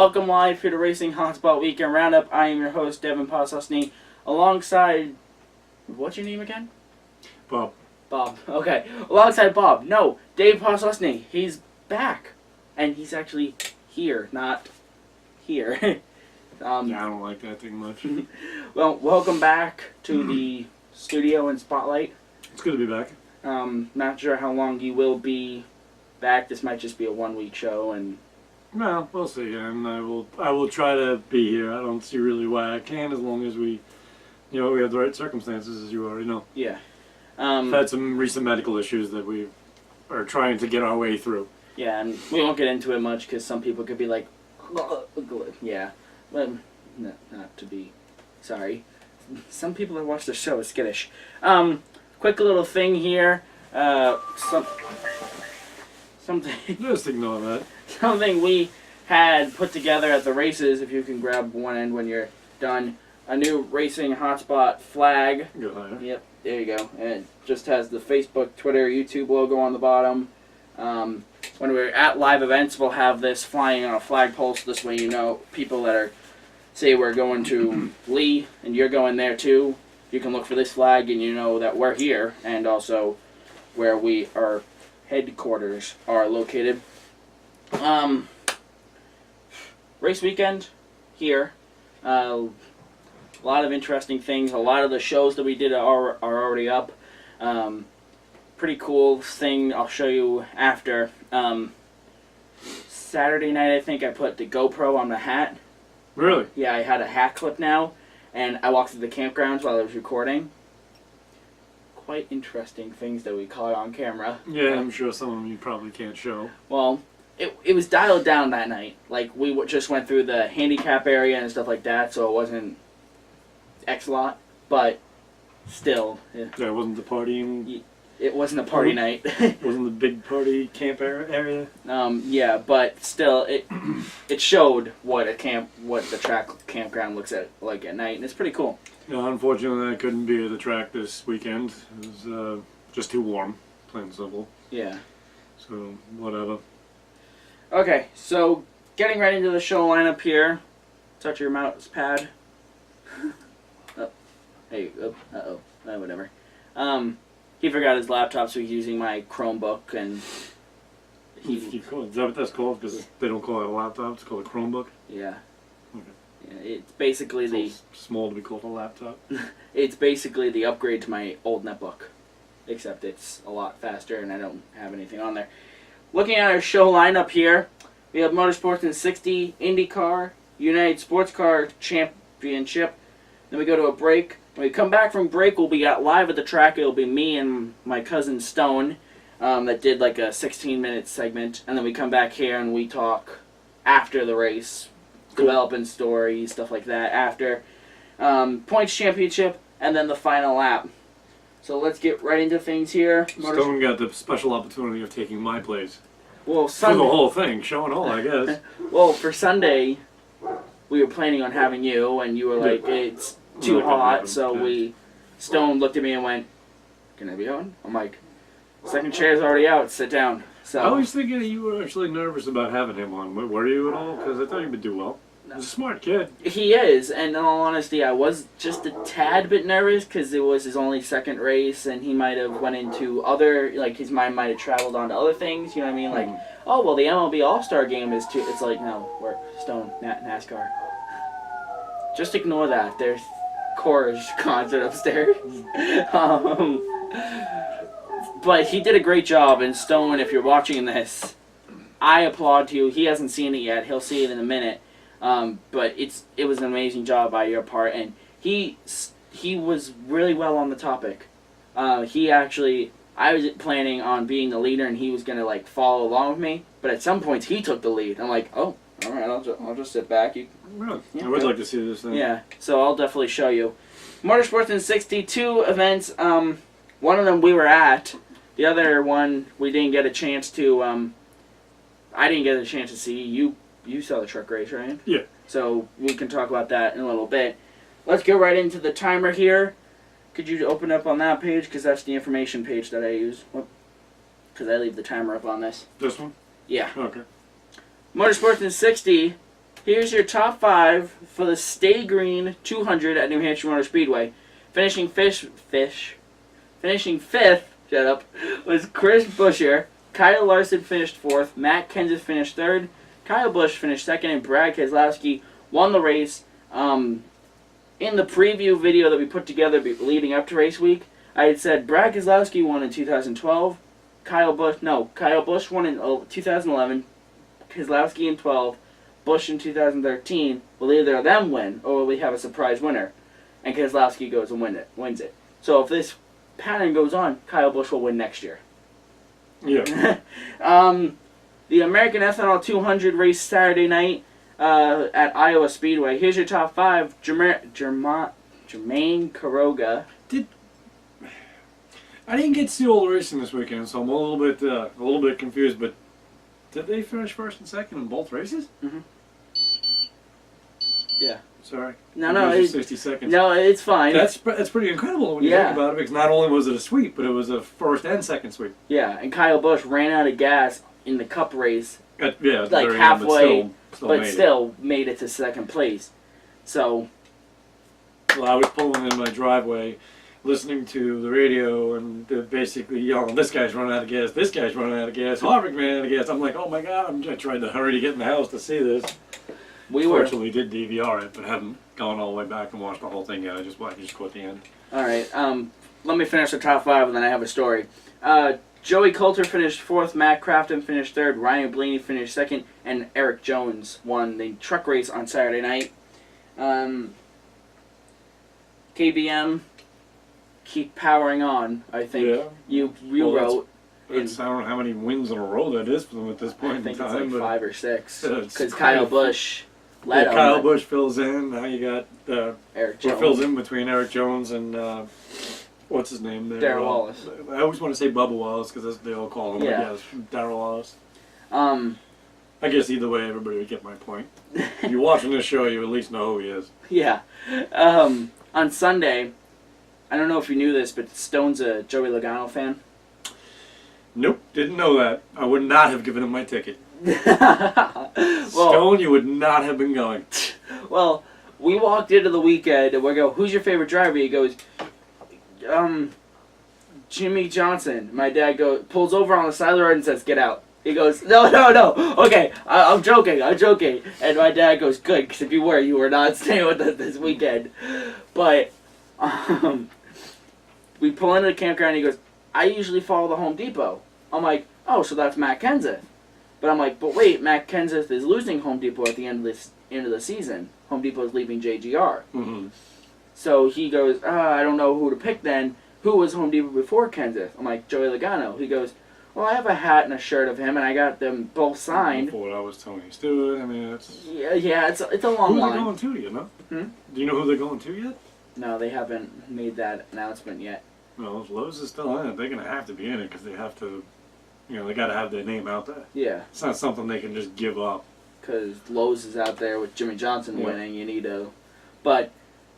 Welcome live to the Racing Hotspot Weekend Roundup. I am your host, Devin Poslusny, alongside... What's your name again? Bob. Bob. Okay. Alongside Bob. No, Dave Poslusny. He's back. And he's actually here, not here. Yeah, I don't like that thing much. Well, welcome back to the studio and spotlight. It's good to be back. Not sure how long you will be back. This might just be a one-week show, and... Well, we'll see, and I will try to be here. I don't see really why I can, as long as we have the right circumstances, as you already know. Yeah. I've had some recent medical issues that we are trying to get our way through. Yeah, and we won't get into it much because some people could be like, yeah, but not to be sorry. Some people that watch the show is skittish. Quick little thing here. Something. Just ignore that. Something we had put together at the races. If you can grab one end when you're done. A new Racing Hotspot flag. Go higher. Yep, there you go. And it just has the Facebook, Twitter, YouTube logo on the bottom. When we're at live events, we'll have this flying on a flagpole, so this way you know people that are, say we're going to Lee and you're going there too, you can look for this flag and you know that we're here, and also where our headquarters are located. Race weekend here. A lot of interesting things. A lot of the shows that we did are already up. Pretty cool thing I'll show you after. Saturday night, I think I put the GoPro on the hat. Really? Yeah, I had a hat clip now, and I walked through the campgrounds while I was recording. Quite interesting things that we caught on camera. Yeah, I'm sure some of them you probably can't show. Well, it was dialed down that night. Like, we just went through the handicap area and stuff like that, so it wasn't X-Lot, but still. Yeah, it wasn't the partying. It wasn't a party night. It wasn't the big party camp area. Yeah, but still, it showed what the track campground looks like at night, and it's pretty cool. Yeah, unfortunately, I couldn't be at the track this weekend. It was just too warm, plain and simple. Yeah. So whatever. Okay, so getting right into the show lineup here. Touch your mouse pad. Oh, hey, whatever. He forgot his laptop, so he's using my Chromebook, and Is that what that's called? Because they don't call it a laptop; it's called a Chromebook. Yeah. Okay. Yeah, it's basically It's small to be called a laptop. It's basically the upgrade to my old netbook, except it's a lot faster, and I don't have anything on there. Looking at our show lineup here, we have Motorsports in 60, IndyCar, United Sports Car Championship. Then we go to a break. When we come back from break, we'll be live at the track. It'll be me and my cousin Stone that did like a 16-minute segment. And then we come back here and we talk after the race, developing stories, stuff like that after. Points championship, and then the final lap. So let's get right into things here. Stone got the special opportunity of taking my place. Well, For the whole thing, show and all, I guess. Well, for Sunday, we were planning on having you, and you were like, it's too hot, so Stone looked at me and went, "Can I be on?" I'm like, "Second chair's already out, sit down." So I was thinking that you were actually nervous about having him on. Were you at all? Because I thought he would do well. He's a smart kid. He is, and in all honesty, I was just a tad bit nervous because it was his only second race, and he might have went into other, like, his mind might have traveled on to other things, you know what I mean? Like, oh, well, the MLB All-Star Game is too, it's like, no, we're Stone, NASCAR. Just ignore that. There's Courage concert upstairs. But he did a great job, and Stone, if you're watching this, I applaud you. He hasn't seen it yet. He'll see it in a minute. But it was an amazing job by your part, and he was really well on the topic. I was planning on being the leader, and he was gonna like follow along with me. But at some points, he took the lead. I'm like, oh, all right, I'll just sit back. Really? I would like to see this thing. Yeah, so I'll definitely show you. Motorsports in 62 events. One of them we were at. The other one we didn't get a chance to. I didn't get a chance to see. You saw the truck race, right? Yeah. So we can talk about that in a little bit. Let's go right into the timer here. Could you open up on that page? Because that's the information page that I use. Because I leave the timer up on this. This one? Yeah. Okay. Motorsports in 60. Here's your top 5 for the Stay Green 200 at New Hampshire Motor Speedway. Finishing fifth, shut up, was Chris Buescher. Kyle Larson finished 4th. Matt Kenseth finished 3rd. Kyle Busch finished 2nd, and Brad Keselowski won the race. In the preview video that we put together leading up to race week, I had said Brad Keselowski won in 2012. Kyle Busch won in 2011. Keselowski in 12. Busch in 2013. Will either of them win, or will we have a surprise winner? And Keselowski goes and wins it. So if this pattern goes on, Kyle Busch will win next year. Yeah. The American Ethanol 200 race Saturday night at Iowa Speedway. Here's your top 5. Jermaine Quiroga. I didn't get to see all the racing this weekend, so I'm a little bit confused. But did they finish 1st and 2nd in both races? Mm-hmm. Yeah. Sorry. No, it's 60 seconds. No, it's fine. That's pretty incredible when you think about it, because not only was it a sweep, but it was a 1st and 2nd sweep. Yeah, and Kyle Busch ran out of gas in the Cup race. At the like very halfway, end, but still made it to 2nd place. So. Well, I was pulling in my driveway, listening to the radio, and basically yelling, "This guy's running out of gas! This guy's running out of gas! Harvick ran out of gas!" I'm like, "Oh my God!" I tried to hurry to get in the house to see this. Fortunately, did DVR it, but haven't gone all the way back and watched the whole thing yet. I just caught the end. All right. Let me finish the top 5, and then I have a story. Joey Coulter finished 4th. Matt Crafton finished 3rd. Ryan Blaney finished 2nd, and Eric Jones won the truck race on Saturday night. KBM, keep powering on. I think you wrote. I don't know how many wins in a row that is for them at this point in time. I think it's like 5 or 6. Because Kyle Busch led them. Kyle Busch fills in. Now you got Eric Jones. fills in between Eric Jones and what's his name there? Darrell Wallace. I always want to say Bubba Wallace because that's what they all call him. Yeah. But yeah, Darrell Wallace. I guess either way, everybody would get my point. If you're watching this show, you at least know who he is. Yeah. On Sunday, I don't know if you knew this, but Stone's a Joey Logano fan. Nope, didn't know that. I would not have given him my ticket. Well, Stone, you would not have been going. Well, we walked into the weekend and we go, "Who's your favorite driver?" He goes, Jimmy Johnson. My dad pulls over on the side of the road and says, "Get out." He goes, no. Okay, I'm joking. And my dad goes, "Good, because if you were not staying with us this weekend." But we pull into the campground and he goes, "I usually follow the Home Depot." I'm like, "Oh, so that's Matt Kenseth." But I'm like, "But wait, Matt Kenseth is losing Home Depot at the end of the season. Home Depot is leaving JGR." Mm-hmm. So he goes, "I don't know who to pick then. Who was Home Depot before Kenseth?" I'm like, "Joey Logano." He goes, "Well, I have a hat and a shirt of him, and I got them both signed." For what I was Tony Stewart, I mean, it's... Yeah, it's a long line. Who are they going to, you know? Hmm? Do you know who they're going to yet? No, they haven't made that announcement yet. Well, if Lowe's is still in it, they're going to have to be in it because they have to, they got to have their name out there. Yeah. It's not something they can just give up. Because Lowe's is out there with Jimmy Johnson winning. You need to... But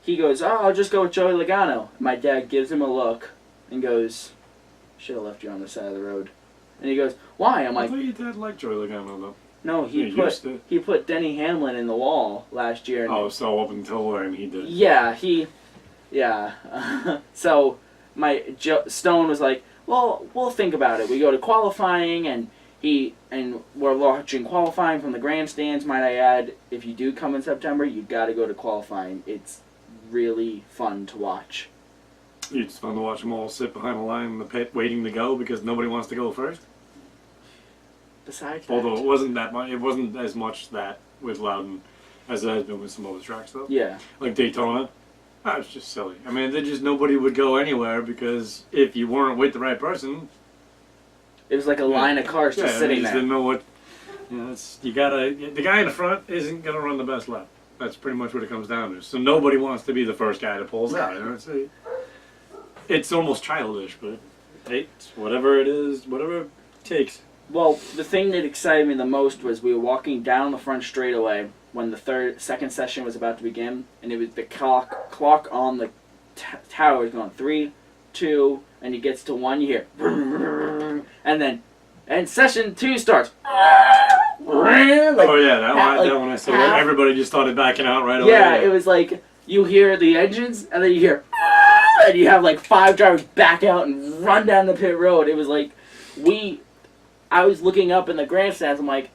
he goes, "Oh, I'll just go with Joey Logano." My dad gives him a look and goes, "Should have left you on the side of the road." And he goes, "Why?" I'm like, I thought your dad liked Joey Logano, though. No, he put Denny Hamlin in the wall last year. Oh, so up until when he did. Yeah, so Stone was like, "Well, we'll think about it." We go to qualifying, and we're watching qualifying from the grandstands. Might I add, if you do come in September, you got to go to qualifying. It's really fun to watch. It's fun to watch them all sit behind the line in the pit waiting to go because nobody wants to go first. Besides that. Although it wasn't as much that with Loudon as it has been with some other tracks, though. Yeah. Like Daytona. That was just silly. I mean, nobody would go anywhere because if you weren't with the right person... It was like a line of cars just sitting there. Didn't know what... the guy in the front isn't going to run the best lap. That's pretty much what it comes down to. So nobody wants to be the first guy that pulls out. It's almost childish, but it's whatever it is, whatever it takes. Well, the thing that excited me the most was we were walking down the front straightaway when the second session was about to begin, and it was the clock on the tower was going 3, 2, and it gets to 1. You hear, and then session 2 starts. like, oh yeah, that one I saw. Everybody just started backing out right away. Yeah, it was like you hear the engines and then you hear, and you have like 5 drivers back out and run down the pit road. It was like I was looking up in the grandstands. I'm like,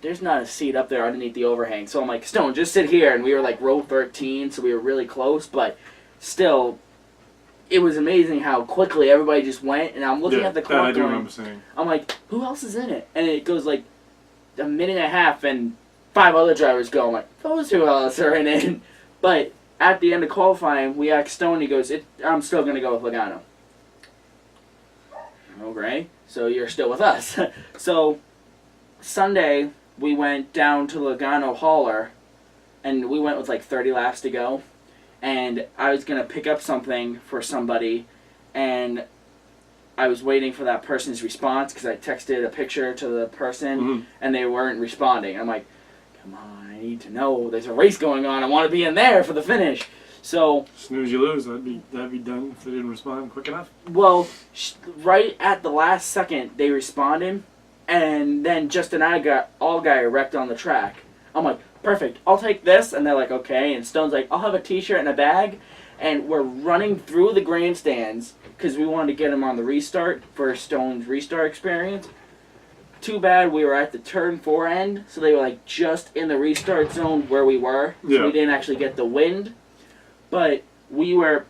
there's not a seat up there underneath the overhang. So I'm like, Stone, just sit here. And we were like row 13, so we were really close. But still, it was amazing how quickly everybody just went. And I'm looking at the clock going, I'm like, who else is in it? And it goes like a minute and a half, and 5 other drivers go. I'm like, those who else are in it? But at the end of qualifying, we asked Stone. He goes, I'm still going to go with Logano. Okay, so you're still with us. So Sunday, we went down to Logano Hauler, and we went with like 30 laps to go. And I was going to pick up something for somebody, and I was waiting for that person's response because I texted a picture to the person, and they weren't responding. I'm like, come on, I need to know. There's a race going on. I want to be in there for the finish. So snooze, you lose. That'd be done if they didn't respond quick enough. Well, right at the last second, they responded, and then Justin and I all got wrecked on the track. I'm like, perfect. I'll take this, and they're like, okay. And Stone's like, I'll have a T-shirt and a bag, and we're running through the grandstands because we wanted to get him on the restart for Stone's restart experience. Too bad we were at the turn 4 end, so they were like just in the restart zone where we were, so we didn't actually get the wind. But we're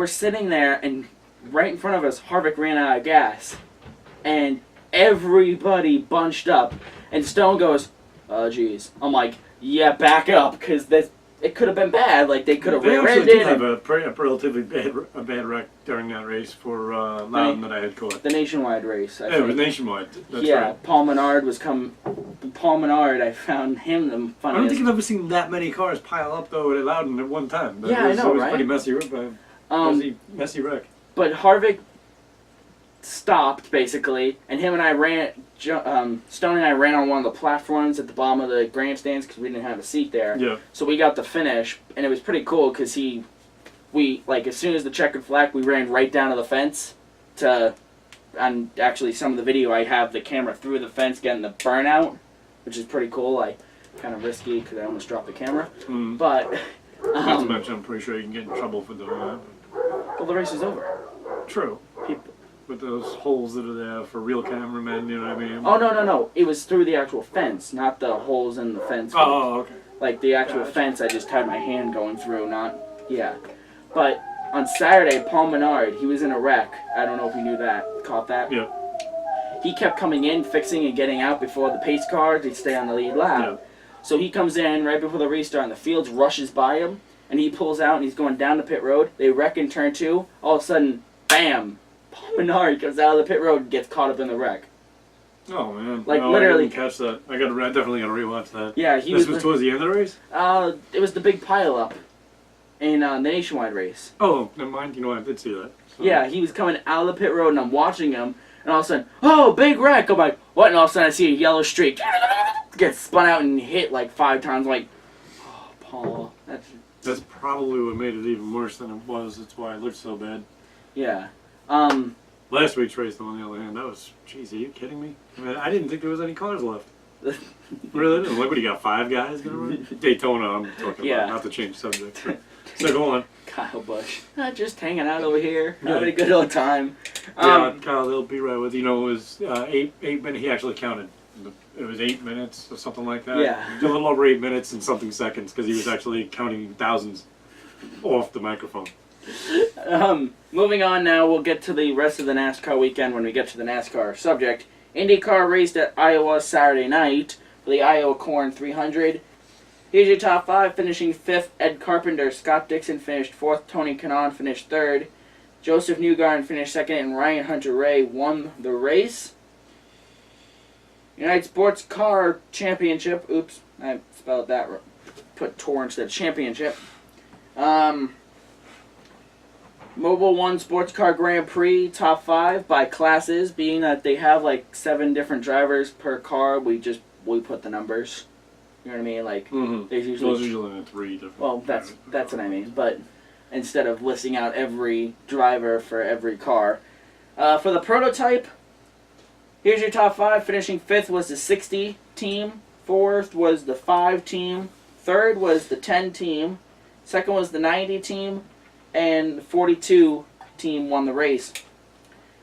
sitting there, and right in front of us, Harvick ran out of gas, and everybody bunched up, and Stone goes, oh geez. I'm like, yeah, back up, because it could have been bad. Like, they could have rear-ended. They actually did have a relatively bad wreck during that race for Loudon that I had caught. The nationwide race. It was nationwide. That's yeah, right. Paul Menard Paul Menard, I found him the funniest. I don't think I've ever seen that many cars pile up, though, at Loudon at one time. I know, It was right? pretty messy wreck. But Harvick stopped, basically, and him and I ran, Stone and I ran on one of the platforms at the bottom of the grandstands because we didn't have a seat there. Yeah. So we got the finish, and it was pretty cool because as soon as the checkered flag, we ran right down to the fence and actually some of the video I have the camera through the fence getting the burnout, which is pretty cool. Kind of risky because I almost dropped the camera. But not to mention, I'm pretty sure you can get in trouble for doing that. Well, the race is over. True. With those holes that are there for real cameramen, you know what I mean? Oh, no. It was through the actual fence, not the holes in the fence. Oh, okay. Like the actual fence, I just had my hand going through, yeah. But on Saturday, Paul Menard, he was in a wreck. I don't know if you knew that. Caught that? Yeah. He kept coming in, fixing and getting out before the pace car to stay on the lead lap. Yeah. So he comes in right before the restart, and the field rushes by him, and he pulls out, and he's going down the pit road. They wreck in turn 2. All of a sudden, bam! Paul Menard comes out of the pit road and gets caught up in the wreck. Oh man! Like literally, I didn't catch that. I definitely got to rewatch that. Yeah, this was towards the end of the race. It was the big pile up in the nationwide race. Oh, never mind. You know what? I did see that. So. Yeah, he was coming out of the pit road, and I'm watching him, and all of a sudden, oh, big wreck! I'm like, what? And all of a sudden, I see a yellow streak get spun out and hit like 5 times. I'm like, oh, Paul, that's probably what made it even worse than it was. That's why it looked so bad. Yeah. Last week's race, though, on the other hand, that was, jeez, are you kidding me? I mean, I didn't think there was any cars left. Really didn't. Like, what do you got, 5 guys going to run? Daytona, I'm talking about, not to change subject. So go on. Kyle Busch. Just hanging out over here, having a good old time. Yeah, Kyle, they'll be right with you. Know, it was 8 minutes. He actually counted. It was 8 minutes or something like that. Yeah. A little over 8 minutes and something seconds because he was actually counting thousands off the microphone. Moving on now, we'll get to the rest of the NASCAR weekend when we get to the NASCAR subject. IndyCar raced at Iowa Saturday night for the Iowa Corn 300. Here's your top 5. Finishing 5th, Ed Carpenter. Scott Dixon finished 4th. Tony Kanaan finished 3rd. Joseph Newgarden finished 2nd, and Ryan Hunter-Reay won the race. United Sports Car Championship. Oops, I spelled that wrong. Put tour instead of championship. Mobile One Sports Car Grand Prix top 5 by classes, being that they have like 7 different drivers per car. We put the numbers. You know what I mean? Like there's usually 3 different. Well, that's what I mean. But instead of listing out every driver for every car, for the prototype, Here's your top 5. Finishing 5th was the 60 team. 4th was the 5 team. 3rd was the 10 team. 2nd was the 90 team. And the 42 team won the race.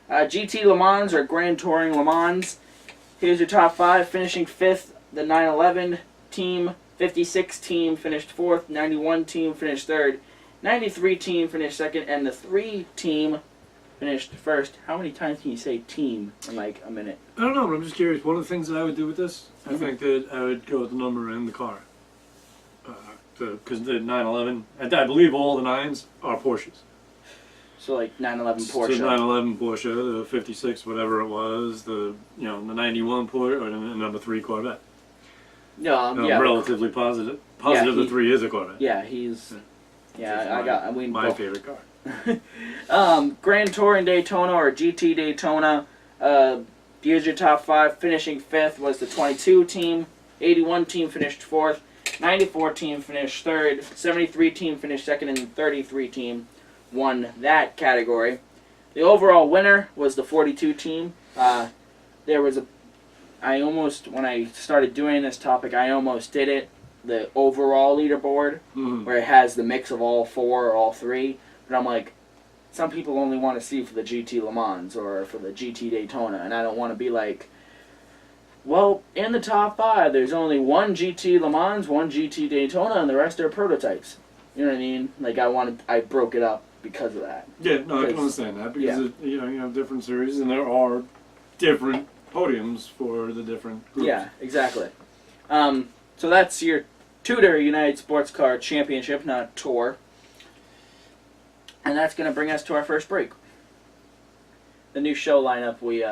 GT Le Mans, or Grand Touring Le Mans. Here's your top 5. Finishing 5th, the 911 team. 56 team finished 4th. 91 team finished 3rd. 93 team finished 2nd. And the 3 team finished 1st. How many times can you say team in like a minute? I don't know, but I'm just curious. One of the things that I would do with this, I think that I would go with the number in the car. Because the 911, I believe all the 9s are Porsches. So like 911 Porsche. So 911 Porsche, the 56, whatever it was, the the 91 Porsche, or the number 3 Corvette. Yeah, I'm yeah. relatively positive. The 3 is a Corvette. Yeah, he's. Yeah, my favorite car. Grand Touring Daytona, or GT Daytona. Here's your top 5. Finishing 5th was the 22 team. 81 team finished 4th. 94 team finished 3rd. 73 team finished 2nd, and 33 team won that category. The overall winner was the 42 team. When I started doing this topic, I almost did it. The overall leaderboard, where it has the mix of all 4 or all 3. But I'm like, some people only want to see for the GT Le Mans or for the GT Daytona, and I don't want to be like, well, in the top 5, there's only 1 GT Le Mans, 1 GT Daytona, and the rest are prototypes. You know what I mean? Like I broke it up because of that. Yeah, no, I can understand that because you have different series and there are different podiums for the different groups. Yeah, exactly. So that's your Tudor United Sports Car Championship, not Tour. And that's going to bring us to our first break. The new show lineup, we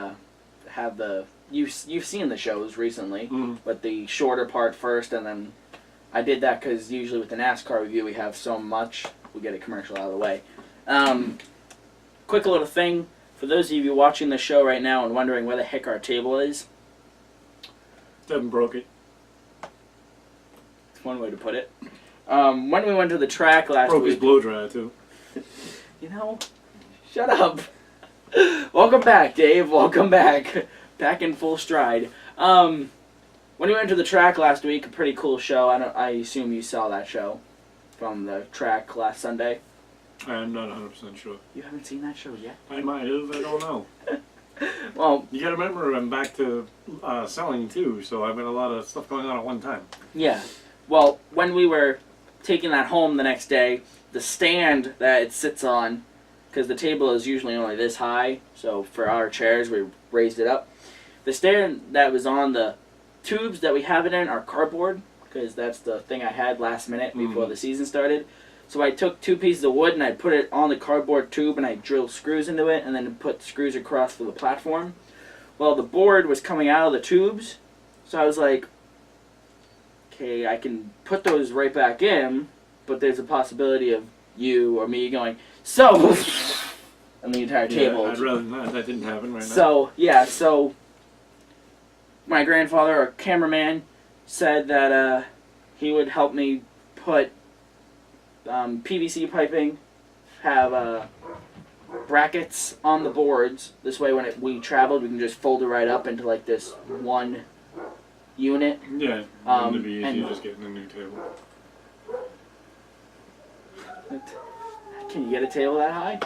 have the... You've seen the shows recently, but the shorter part first, and then I did that because usually with the NASCAR review we have so much, we get a commercial out of the way. Quick little thing, for those of you watching the show right now and wondering where the heck our table is. Devin broke it. One way to put it. When we went to the track last broke week... his blow dryer, too. Shut up. Welcome back, Dave. Welcome back. Back in full stride. When we went to the track last week, a pretty cool show. I assume you saw that show from the track last Sunday. I'm not 100% sure. You haven't seen that show yet? I might have. I don't know. Well, you gotta remember, I'm back to selling, too, so I've got a lot of stuff going on at one time. Yeah. Well, when we were taking that home the next day, the stand that it sits on, because the table is usually only this high, so for our chairs we raised it up. The stand that was on the tubes that we have it in are cardboard, because that's the thing I had last minute before the season started. So I took 2 pieces of wood and I put it on the cardboard tube and I drilled screws into it and then put screws across for the platform. Well, the board was coming out of the tubes, so I was like, okay, I can put those right back in, but there's a possibility of you or me going, so, and the entire table. I'd rather not. That didn't happen right now. So my grandfather, our cameraman, said that he would help me put PVC piping, have brackets on the boards. This way when we traveled, we can just fold it right up into like this one unit. Yeah, it'd be easier just getting a new table. Can you get a table that high?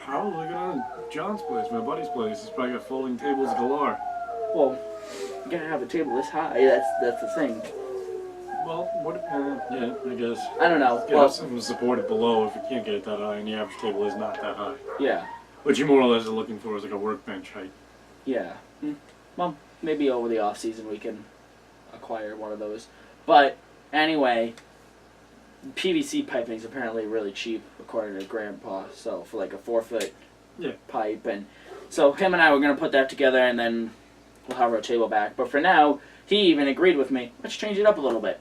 Probably go to John's place, my buddy's place. He's probably got folding tables galore. Well, you gotta have a table this high. That's the thing. Well, yeah, I guess. I don't know. Get something to support it below if you can't get it that high, and the average table is not that high. Yeah. What you more or less are looking for is like a workbench height. Yeah. Well, maybe over the off season we can acquire one of those. But anyway, PVC piping is apparently really cheap, according to Grandpa. So for like a 4-foot pipe, and so him and I were gonna put that together, and then we'll have our table back. But for now, he even agreed with me. Let's change it up a little bit.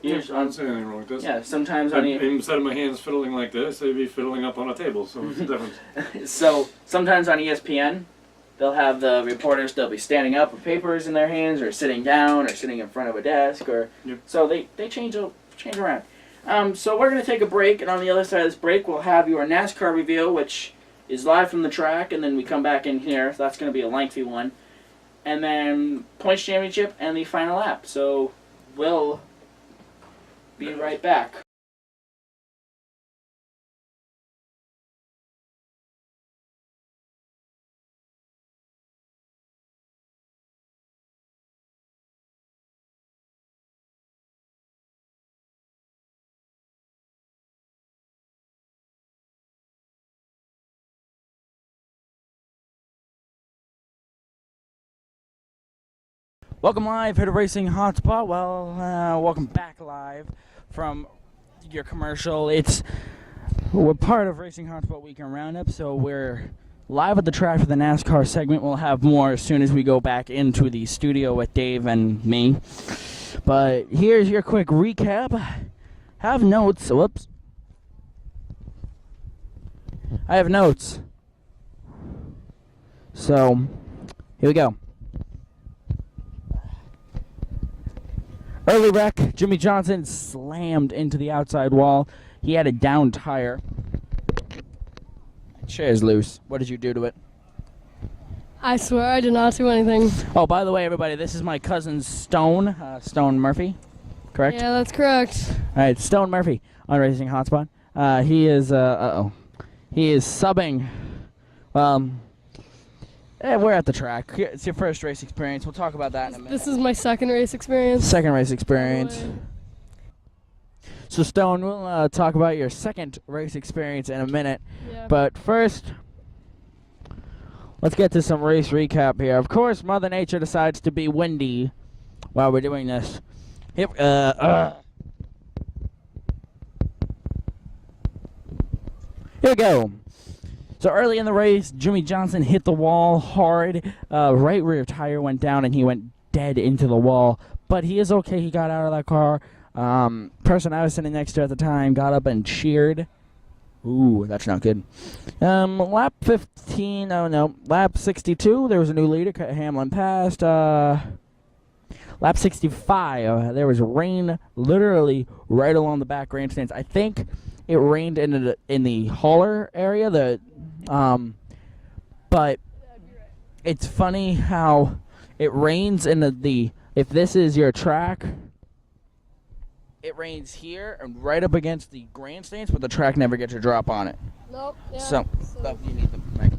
I don't see anything wrong with this. Yeah, sometimes instead of my hands fiddling like this, they'd be fiddling up on a table, so what's the difference? So sometimes on ESPN, they'll have the reporters, they'll be standing up with papers in their hands, or sitting down, or sitting in front of a desk, or so they change around. So we're going to take a break, and on the other side of this break, we'll have your NASCAR review, which is live from the track, and then we come back in here. So that's going to be a lengthy one. and then points championship and the final lap. So we'll be right back. Welcome live here to Racing Hotspot. Well, welcome back live from your commercial. We're part of Racing Hotspot Weekend Roundup, so we're live at the track for the NASCAR segment. We'll have more as soon as we go back into the studio with Dave and me. But here's your quick recap. Have notes. Whoops. I have notes. So, here we go. Early wreck, Jimmy Johnson slammed into the outside wall. He had a down tire. Chair's loose. What did you do to it? I swear I did not do anything. Oh, by the way, everybody, this is my cousin Stone, Stone Murphy, correct? Yeah, that's correct. All right, Stone Murphy on Racing Hotspot. He is subbing. We're at the track. It's your first race experience. We'll talk about that in a minute. This is my second race experience. Second race experience. So, Stone, we'll talk about your second race experience in a minute. Yeah. But first, let's get to some race recap here. Of course, Mother Nature decides to be windy while we're doing this. Here we go. So early in the race, Jimmy Johnson hit the wall hard. Right rear tire went down, and he went dead into the wall. But he is okay. He got out of that car. Person I was sitting next to at the time got up and cheered. Ooh, that's not good. Lap 15, oh no, lap 62, there was a new leader, Hamlin passed. Lap 65, there was rain literally right along the back grandstands. I think it rained in the hauler area, but it's funny how it rains in the if this is your track, it rains here and right up against the grandstands, but the track never gets a drop on it. Nope. Yeah, So you need the mic.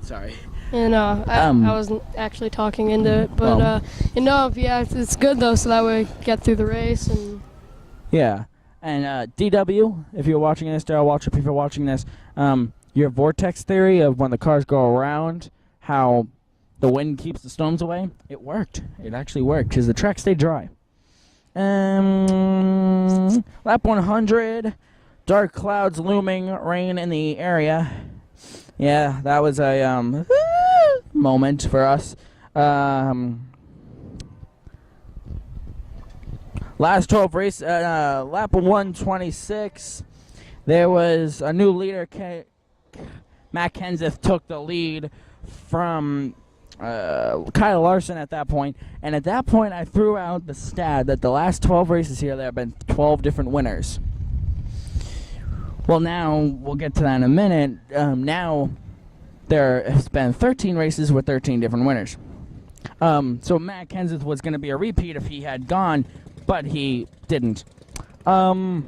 Sorry. Yeah, no, I wasn't actually talking into it, but it's good though, so that way we get through the race and. Yeah, and DW, if you're watching this, Daryl Waltrip, if you're watching this, your vortex theory of when the cars go around, how the wind keeps the storms away, it worked. It actually worked because the track stayed dry. Lap 100, dark clouds looming, rain in the area. Yeah, that was a moment for us. Last 12 race, lap 126, there was a new leader. Matt Kenseth took the lead from Kyle Larson at that point, and at that point I threw out the stat that the last 12 races here there have been 12 different winners. Well, now we'll get to that in a minute. Now there has been 13 races with 13 different winners. So Matt Kenseth was going to be a repeat if he had gone, but he didn't. Weather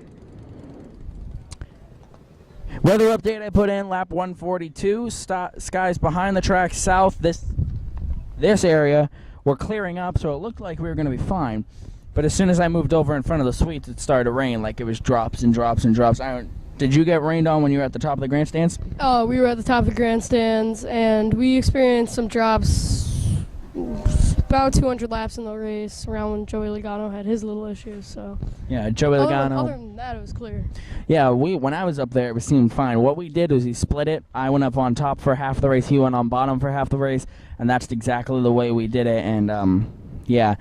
update I put in, lap 142, skies behind the track south, this area were clearing up, so it looked like we were going to be fine. But as soon as I moved over in front of the suites, it started to rain, like it was drops and drops and drops. Did you get rained on when you were at the top of the grandstands? Oh, we were at the top of the grandstands, and we experienced some drops about 200 laps in the race around when Joey Logano had his little issues. So yeah, Joey Logano. Other than that, it was clear. Yeah, when I was up there, it seemed fine. What we did was he split it. I went up on top for half the race. He went on bottom for half the race, and that's exactly the way we did it. And yeah,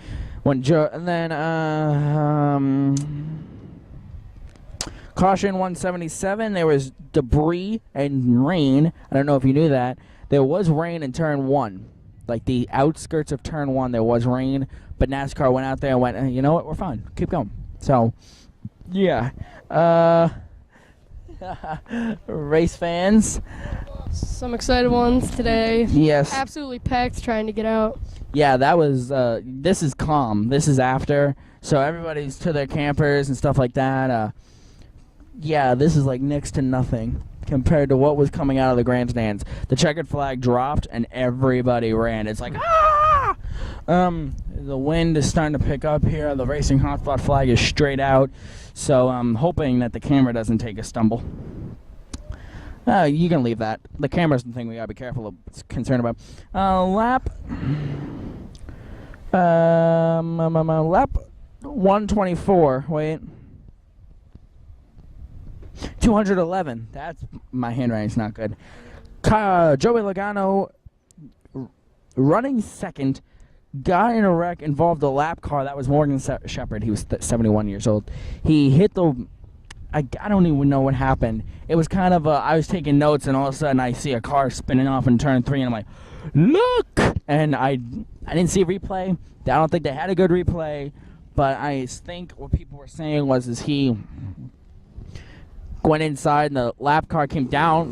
caution 177. There was debris and rain. I don't know if you knew that. There was rain in turn 1. Like the outskirts of turn 1, there was rain, but NASCAR went out there and went, you know what, we're fine, keep going. So, yeah. Race fans, Some excited ones today. Yes. Absolutely packed trying to get out. Yeah, that was, this is calm. This is after. So everybody's to their campers and stuff like that. Yeah, this is like next to nothing compared to what was coming out of the grandstands. The checkered flag dropped and everybody ran. It's like, ah! The wind is starting to pick up here. The racing hotspot flag is straight out. So I'm hoping that the camera doesn't take a stumble. You can leave that. The camera's the thing we gotta be careful of, concerned about. Lap 124. Wait. 211. That's, my handwriting's not good. Joey Logano running second. Got in a wreck, involved a lap car. That was Morgan Shepherd. He was 71 years old. He hit the... I don't even know what happened. It was kind of I was taking notes, and all of a sudden I see a car spinning off in turn 3, and I'm like, look! And I didn't see a replay. I don't think they had a good replay, but I think what people were saying was he went inside, and the lap car came down.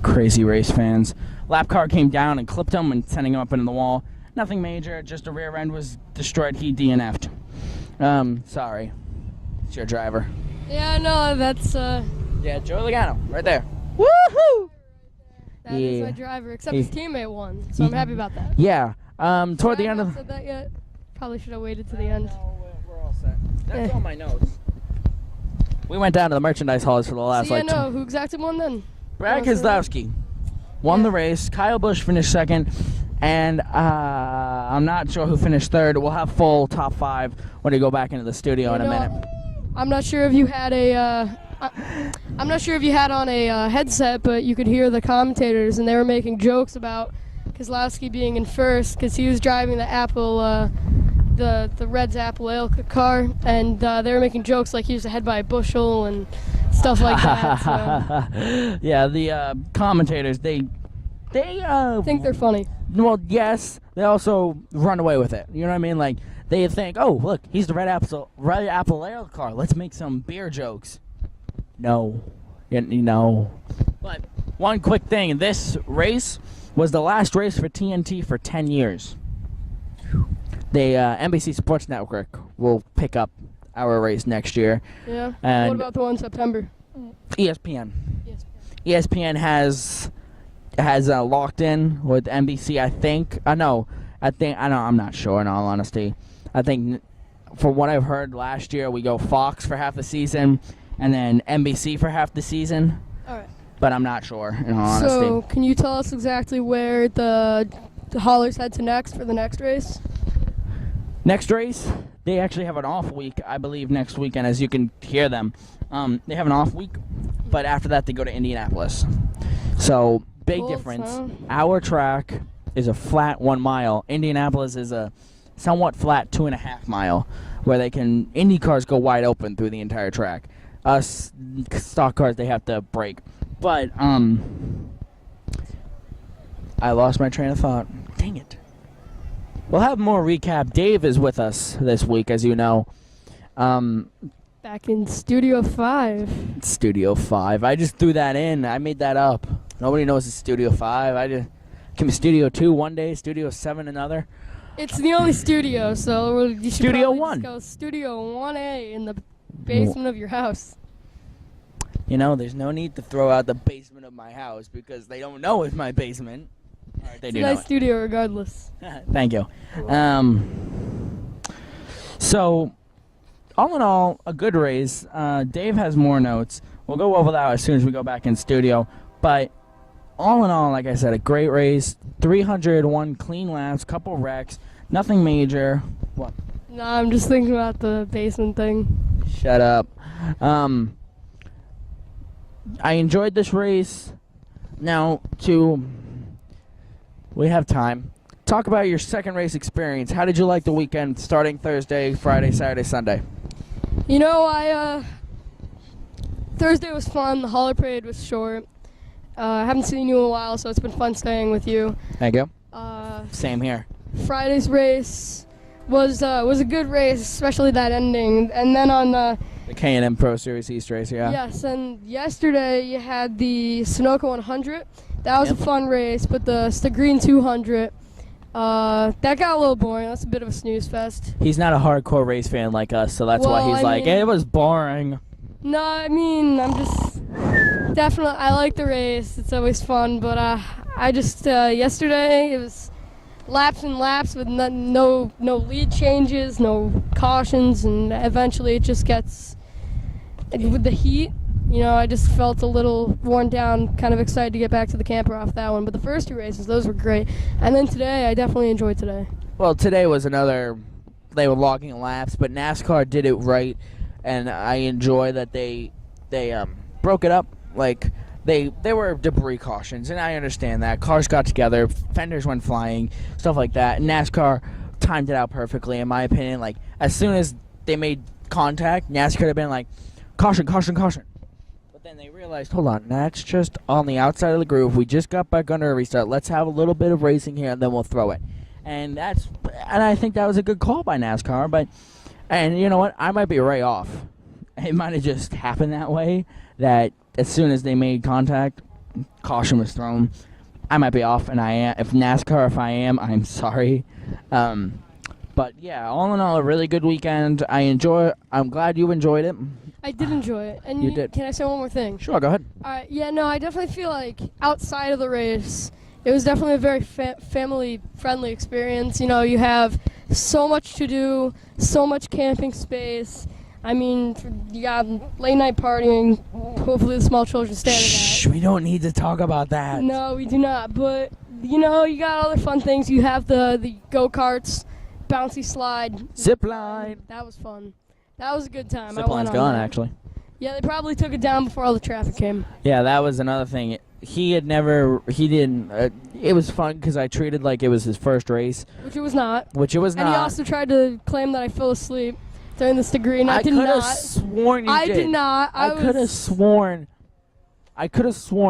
Crazy race fans. Lap car came down and clipped him and sending him up into the wall. Nothing major, just a rear end was destroyed. He DNF'd. Sorry. It's your driver. Yeah, no, that's Yeah, Joey Logano, right there. Woohoo! that is Yeah. my driver, except his teammate won, so I'm happy about that. Yeah. Toward the I end have of not said that yet. Probably should have waited to the end. No, we're all set. That's Eh. all my notes. We went down to the merchandise halls for the last So yeah, like no, who exacted one then? Brad Oh, so- Keselowski won Yeah. the race. Kyle Busch finished second. And I'm not sure who finished third. We'll have full top 5 when we go back into the studio in a minute. I'm not sure if you had I'm not sure if you had on a headset, but you could hear the commentators, and they were making jokes about Keselowski being in first because he was driving the Apple, the Reds Apple Ale car, and they were making jokes like he was ahead by a bushel and stuff like that. So Yeah, the commentators, they I think they're funny. well, yes, they also run away with it. You know what I mean? Like, they think, oh, look, he's the Red Apple Ale car. Let's make some beer jokes. No. No. But one quick thing. This race was the last race for TNT for 10 years. The NBC Sports Network will pick up our race next year. Yeah. And What about the one in September? ESPN. Yes. ESPN has locked in with NBC, I think. I'm not sure, in all honesty. I think, from what I've heard, last year we go Fox for half the season and then NBC for half the season. All right. But I'm not sure, in all honesty. So can you tell us exactly where the haulers head to next for the next race? Next race, they actually have an off week, I believe, next weekend, as you can hear them. They have an off week, but after that they go to Indianapolis. So, big Cool, difference. so- Our track is a flat 1 mile. Indianapolis is a somewhat flat 2.5 mile, where Indy cars go wide open through the entire track. Us stock cars, they have to brake. But, I lost my train of thought. Dang it. We'll have more recap. Dave is with us this week, as you know. Back in Studio 5. Studio 5. I just threw that in. I made that up. Nobody knows it's Studio 5. I just came to Studio 2 one day, Studio 7 another. It's the only studio, so you should Studio probably 1. just go Studio 1A in the basement of your house. You know, there's no need to throw out the basement of my house because they don't know it's my basement. All right, they It's do a know nice studio regardless. it. Thank you. So, all in all, a good race. Dave has more notes. We'll go over that as soon as we go back in studio. But all in all, like I said, a great race. 301 clean laps, couple wrecks, nothing major. What? No, I'm just thinking about the basement thing. Shut up. I enjoyed this race. Now, we have time. Talk about your second race experience. How did you like the weekend starting Thursday, Friday, Saturday, Sunday? You know, Thursday was fun. The hauler parade was short. I haven't seen you in a while, so it's been fun staying with you. Thank you. Uh, Same here. Friday's race was a good race, especially that ending. And then on The K&M Pro Series East race, yeah. Yes, and yesterday you had the Sunoco 100. That was Yep. a fun race, but the Green 200, that got a little boring. That's a bit of a snooze fest. He's not a hardcore race fan like us, so that's why Well, he's I like, mean- it was boring. No, I mean, I'm just definitely, I like the race. It's always fun, but I just, yesterday it was laps and laps with no lead changes, no cautions, and eventually it just gets, with the heat, you know, I just felt a little worn down, kind of excited to get back to the camper off that one. But the first two races, those were great. And then today, I definitely enjoyed today. Well, today was another, they were logging laps, but NASCAR did it right, and I enjoy that they broke it up. Like, they were debris cautions, and I understand that. Cars got together, fenders went flying, stuff like that. And NASCAR timed it out perfectly, in my opinion. Like, as soon as they made contact, NASCAR could have been like, caution, caution, caution. But then they realized, hold on, that's just on the outside of the groove. We just got back under a restart. Let's have a little bit of racing here, and then we'll throw it. And I think that was a good call by NASCAR. And you know what? I might be right off. It might have just happened that way, that as soon as they made contact, caution was thrown. I might be off, and I am. If I am, I'm sorry. But yeah, all in all, a really good weekend. I'm glad you enjoyed it. I did enjoy it. And You did. Can I say one more thing? Sure, go ahead. Yeah, no, I definitely feel like outside of the race, it was definitely a very family-friendly experience. You know, you have so much to do, so much camping space. I mean, you got late-night partying. Hopefully the small children stay out of that. Shh, we don't need to talk about that. No, we do not. But, you know, you got other fun things. You have the go-karts, bouncy slide. Zip line. That was fun. That was a good time. Zip line's gone, actually. Yeah, they probably took it down before all the traffic came. Yeah, that was another thing. He didn't. It was fun because I treated like it was his first race. Which it was not. And he also tried to claim that I fell asleep during this degree, and I did not. I could have sworn you did. I did not. I could have sworn.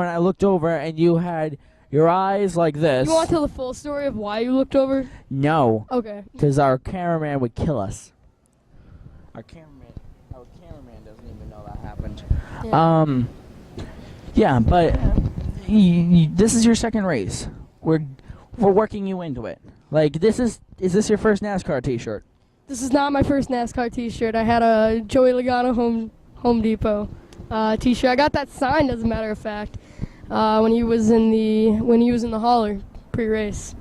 I looked over and you had your eyes like this. You want to tell the full story of why you looked over? No. Okay. Because our cameraman would kill us. Our cameraman doesn't even know that happened. Yeah. But this is your second race. We're working you into it. Like, is this your first NASCAR T-shirt? This is not my first NASCAR T-shirt. I had a Joey Logano Home Depot T-shirt. I got that signed, as a matter of fact, when he was in the hauler pre-race.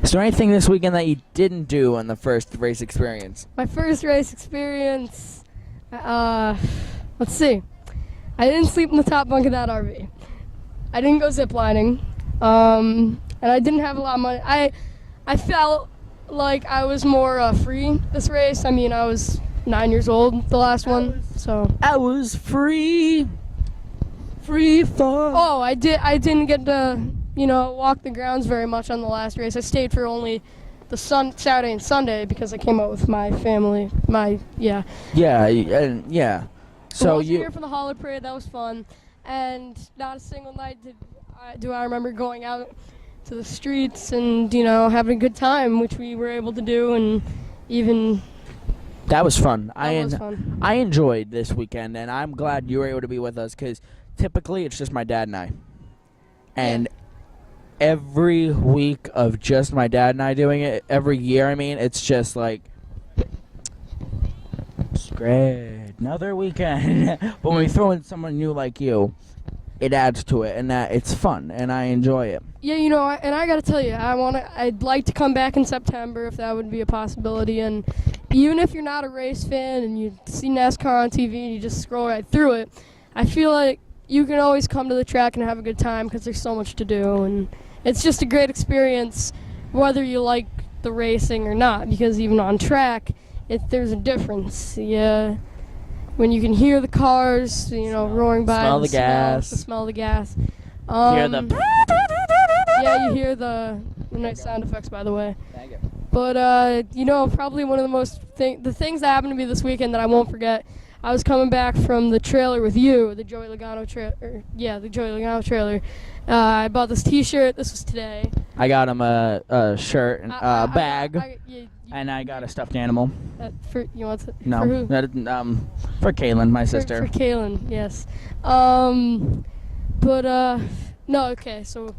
Is there anything this weekend that you didn't do on the first race experience? My first race experience. Let's see. I didn't sleep in the top bunk of that RV. I didn't go ziplining, and I didn't have a lot of money. I felt like I was more free this race. I mean, I was 9 years old the last one, so I was free fall. Oh, I didn't get to walk the grounds very much on the last race. I stayed for only the Saturday and Sunday because I came out with my family. Yeah. So I was you here for the holiday parade. That was fun, and not a single night do I remember going out to the streets and having a good time, which we were able to do, and even. That was fun. That was fun. I enjoyed this weekend, and I'm glad you were able to be with us because typically it's just my dad and I. And every week of just my dad and I doing it, every year, it's just like, it's great, another weekend. But when we throw in someone new like you, it adds to it, and it's fun, and I enjoy it. Yeah, and I gotta tell you, I'd like to come back in September if that would be a possibility. And even if you're not a race fan and you see NASCAR on TV and you just scroll right through it, I feel like you can always come to the track and have a good time because there's so much to do, and it's just a great experience whether you like the racing or not, because even on track, there's a difference. Yeah. When you can hear the cars, roaring by. Smell the gas. The smell of the gas. Hear the. Yeah, you hear the nice sound effects, by the way. Thank you. But probably one of the things that happened to me this weekend that I won't forget. I was coming back from the trailer with you, the Joey Logano trailer. Yeah, the Joey Logano trailer. I bought this T-shirt. This was today. I got him a shirt and a bag. And I got a stuffed animal. You want to? No, For who? For Kaylin, my sister. For Kaylin, yes. No, okay, so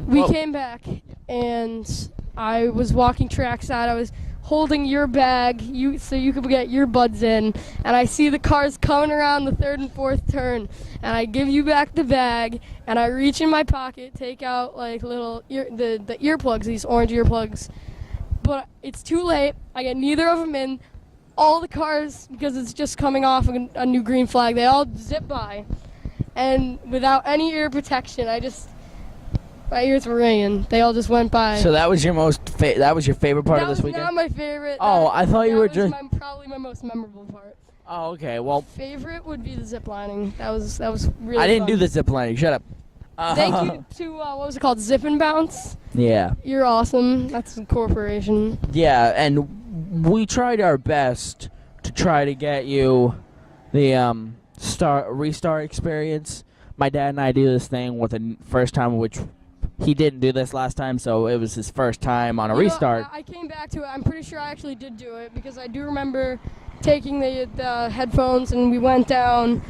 we came back, and I was walking trackside. I was holding your bag so you could get your buds in, and I see the cars coming around the third and fourth turn, and I give you back the bag, and I reach in my pocket, take out like little the earplugs, these orange earplugs, but it's too late. I get neither of them in. All the cars, because it's just coming off a new green flag, they all zip by, and without any ear protection, my ears were ringing. They all just went by. So that was your that was your favorite part of this weekend? That was not my favorite. Oh, I thought you were just... probably my most memorable part. Oh, okay, well... Favorite would be the zip lining. That was really I didn't fun. do the zip lining. Shut up. Thank you to, what was it called? Zip and Bounce? Yeah. You're awesome. That's a corporation. Yeah, and we tried our best to try to get you the restart experience. My dad and I do this thing with the first time, which he didn't do this last time, so it was his first time on a restart. I came back to it. I'm pretty sure I actually did do it because I do remember taking the headphones and we went down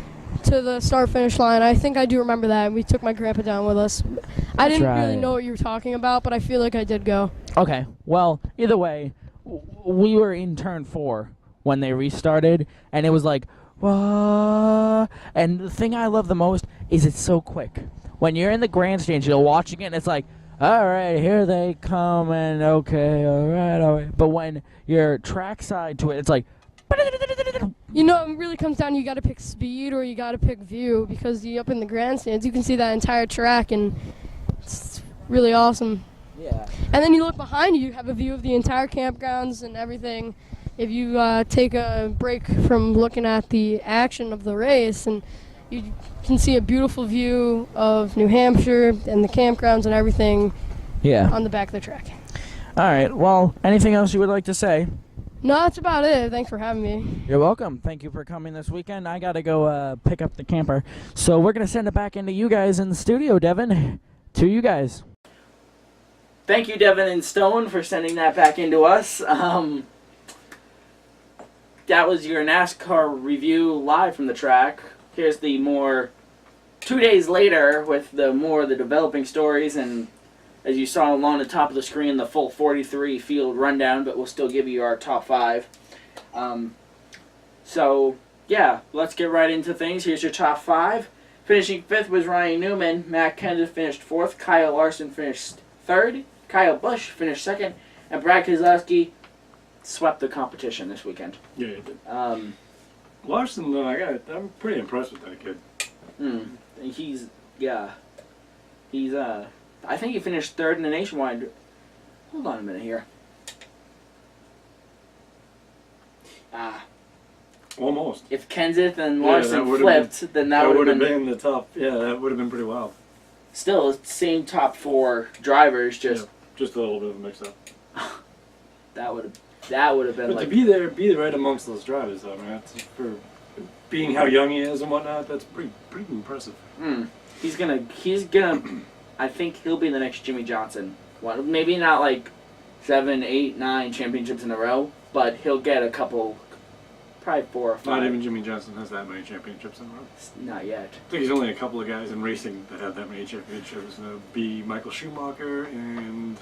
to the start-finish line. I think I do remember that. We took my grandpa down with us. I didn't really know what you were talking about, but I feel like I did go. Okay. Well, either way, we were in turn 4 when they restarted, and it was like, whoa. And the thing I love the most is it's so quick. When you're in the grandstands, you're watching it, and it's like, all right, here they come, and okay, all right. But when you're trackside to it, it's like, you know, it really comes down to you got to pick speed or you got to pick view, because you up in the grandstands, you can see that entire track, and it's really awesome. Yeah. And then you look behind you, you have a view of the entire campgrounds and everything. If you take a break from looking at the action of the race, and you can see a beautiful view of New Hampshire and the campgrounds and everything on the back of the track. All right. Well, anything else you would like to say? No, that's about it. Thanks for having me. You're welcome. Thank you for coming this weekend. I got to go pick up the camper. So we're going to send it back into you guys in the studio, Devin. To you guys. Thank you, Devin and Stone, for sending that back into us. That was your NASCAR review live from the track. Here's the more 2 days later with the developing stories, and as you saw along the top of the screen, the full 43 field rundown, but we'll still give you our top 5. So, yeah, let's get right into things. Here's your top 5. Finishing 5th was Ryan Newman. Matt Kenseth finished 4th. Kyle Larson finished 3rd. Kyle Busch finished 2nd. And Brad Keselowski swept the competition this weekend. Yeah, he did. Larson, I'm pretty impressed with that kid. I think he finished 3rd in the nationwide. Hold on a minute here. Almost. If Kenseth and Larson flipped, then that would have been the top. Yeah, that would have been pretty wild. Still, same top 4 drivers, just a little bit of a mix-up. that would have been. But like to be right amongst those drivers, though, man, for being how young he is and whatnot, that's pretty impressive. He's gonna. I think he'll be the next Jimmy Johnson. Maybe not like 7, 8, 9 championships in a row, but he'll get a couple, probably 4 or 5. Not even Jimmy Johnson has that many championships in a row. Not yet. I think there's only a couple of guys in racing that have that many championships. That would be Michael Schumacher and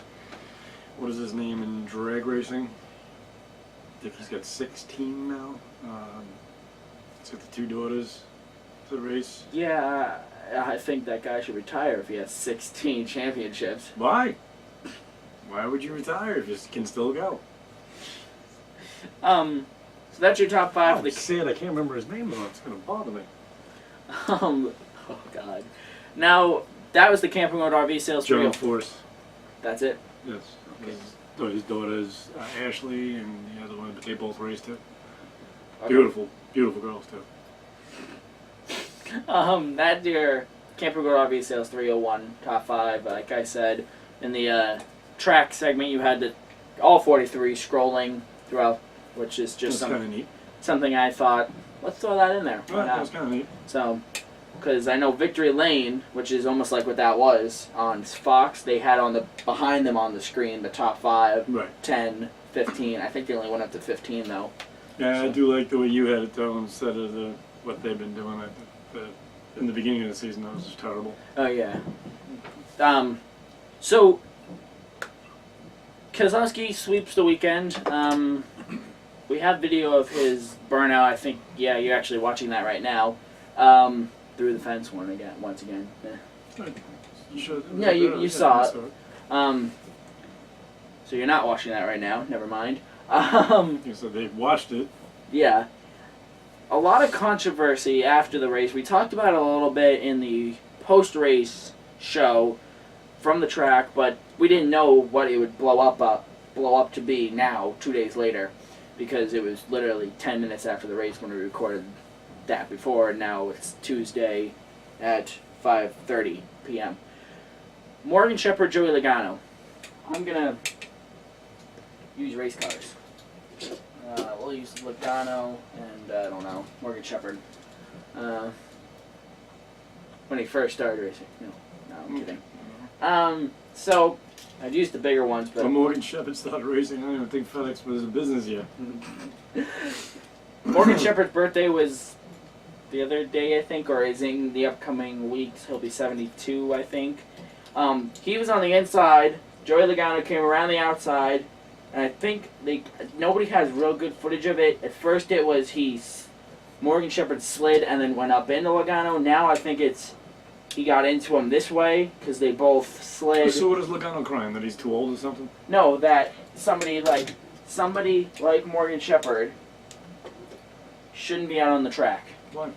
what is his name in drag racing? I think he's got 16 now. He's got the 2 daughters to race. Yeah, I think that guy should retire if he has 16 championships. Why? Why would you retire if you can still go? So that's your top 5. I can't remember his name though. It's gonna bother me. Oh God. Now that was the Camping World RV sales. John Force. That's it. Yes. Okay. His daughters, Ashley and the other one, but they both raced too. Okay. Beautiful girls too. That's your Camping World RV sales 301 top 5. Like I said, in the track segment, you had all 43 scrolling throughout, which is just kind of neat. Something I thought, let's throw that in there. Right, that's kind of neat. So, because I know Victory Lane, which is almost like what that was on Fox, they had behind them on the screen the top 5, right. 10, 15. I think they only went up to 15 though. Yeah, I do like the way you had it though, instead of what they've been doing. I think that in the beginning of the season that was just terrible. Oh yeah. So Keselowski sweeps the weekend. We have video of his burnout. I think you're actually watching that right now. Through the fence once again. Yeah. Yeah, you saw it. So you're not watching that right now. Never mind. So they've watched it. Yeah. A lot of controversy after the race. We talked about it a little bit in the post-race show from the track, but we didn't know what it would blow up to be now, 2 days later, because it was literally 10 minutes after the race when we recorded that before, and now it's Tuesday at 5:30 p.m. Morgan Shepherd, Joey Logano. I'm going to use race cars. We'll use Logano and, I don't know, Morgan Shepherd. When he first started racing. No, I'm kidding. So, I'd use the bigger ones, but... When Morgan Shepherd started racing, I don't even think FedEx was in business yet. Morgan Shepherd's birthday was the other day, I think, or is in the upcoming weeks. He'll be 72, I think. He was on the inside. Joey Logano came around the outside. And I think nobody has real good footage of it. At first it was Morgan Shepherd slid and then went up into Logano. Now I think he got into him this way because they both slid. So what is Logano crying? That he's too old or something? No, that somebody like Morgan Shepherd shouldn't be out on the track. Why?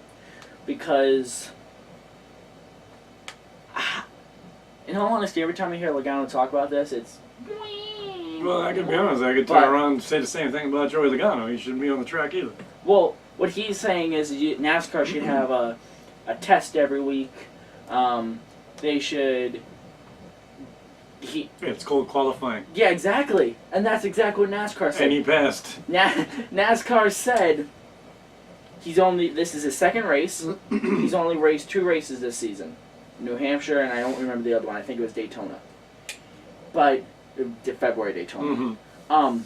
Because, in all honesty, every time I hear Logano talk about this, it's... Well, I can be honest. I could turn around and say the same thing about Joey Logano. He shouldn't be on the track either. Well, what he's saying is NASCAR should have a test every week. They should... Yeah, it's called qualifying. Yeah, exactly. And that's exactly what NASCAR said. And he passed. NASCAR said this is his second race. He's only raced 2 races this season. New Hampshire, and I don't remember the other one. I think it was Daytona. But... February Daytona. Mm-hmm.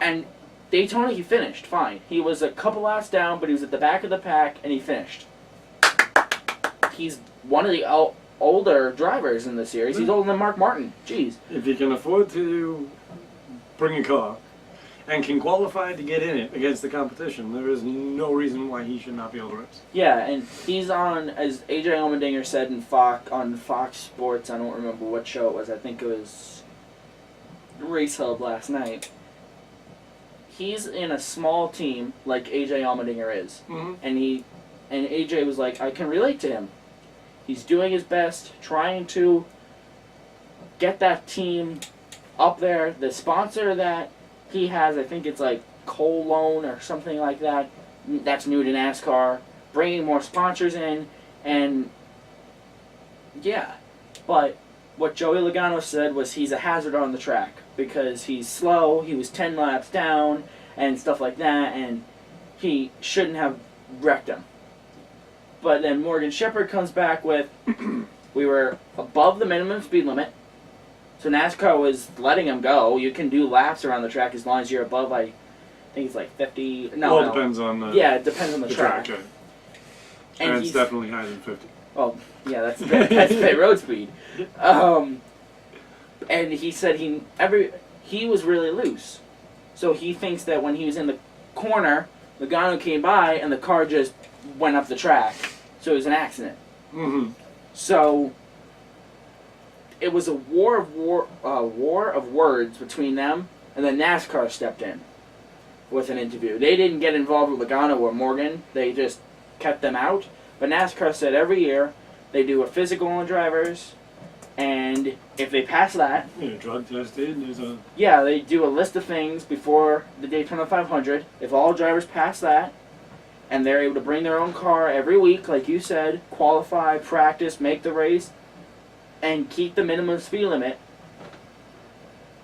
And Daytona he finished fine. He was a couple laps down, but he was at the back of the pack and he finished. He's one of the older drivers in the series. He's older than Mark Martin. Jeez. If you can afford to bring a car and can qualify to get in it against the competition, there is no reason why he should not be able to race. Yeah, and he's on, as AJ Allmendinger said on Fox Sports, I don't remember what show it was, I think it was Race Hub last night. He's in a small team like AJ Allmendinger is. Mm-hmm. And AJ was like, I can relate to him. He's doing his best, trying to get that team up there. The sponsor that he has, I think it's like Coal Loan or something like that. That's new to NASCAR. Bringing more sponsors in, and yeah. But what Joey Logano said was he's a hazard on the track because he's slow, he was 10 laps down, and stuff like that, and he shouldn't have wrecked him. But then Morgan Shepherd comes back with, we were above the minimum speed limit, so NASCAR was letting him go. You can do laps around the track as long as you're above, I think it's like 50. No, well, it depends on the... Yeah, it depends on the track. Okay. And it's definitely higher than 50. Oh, yeah, that's pit road speed. And he said he was really loose. So he thinks that when he was in the corner, Logano came by and the car just went up the track. So it was an accident. Mm-hmm. So it was a war of words between them, and then NASCAR stepped in with an interview. They didn't get involved with Logano or Morgan. They just kept them out. But NASCAR said every year they do a physical on drivers, and if they pass that... Yeah, drug tested. Yeah, they do a list of things before the Daytona 500. If all drivers pass that, and they're able to bring their own car every week, like you said, qualify, practice, make the race, and keep the minimum speed limit,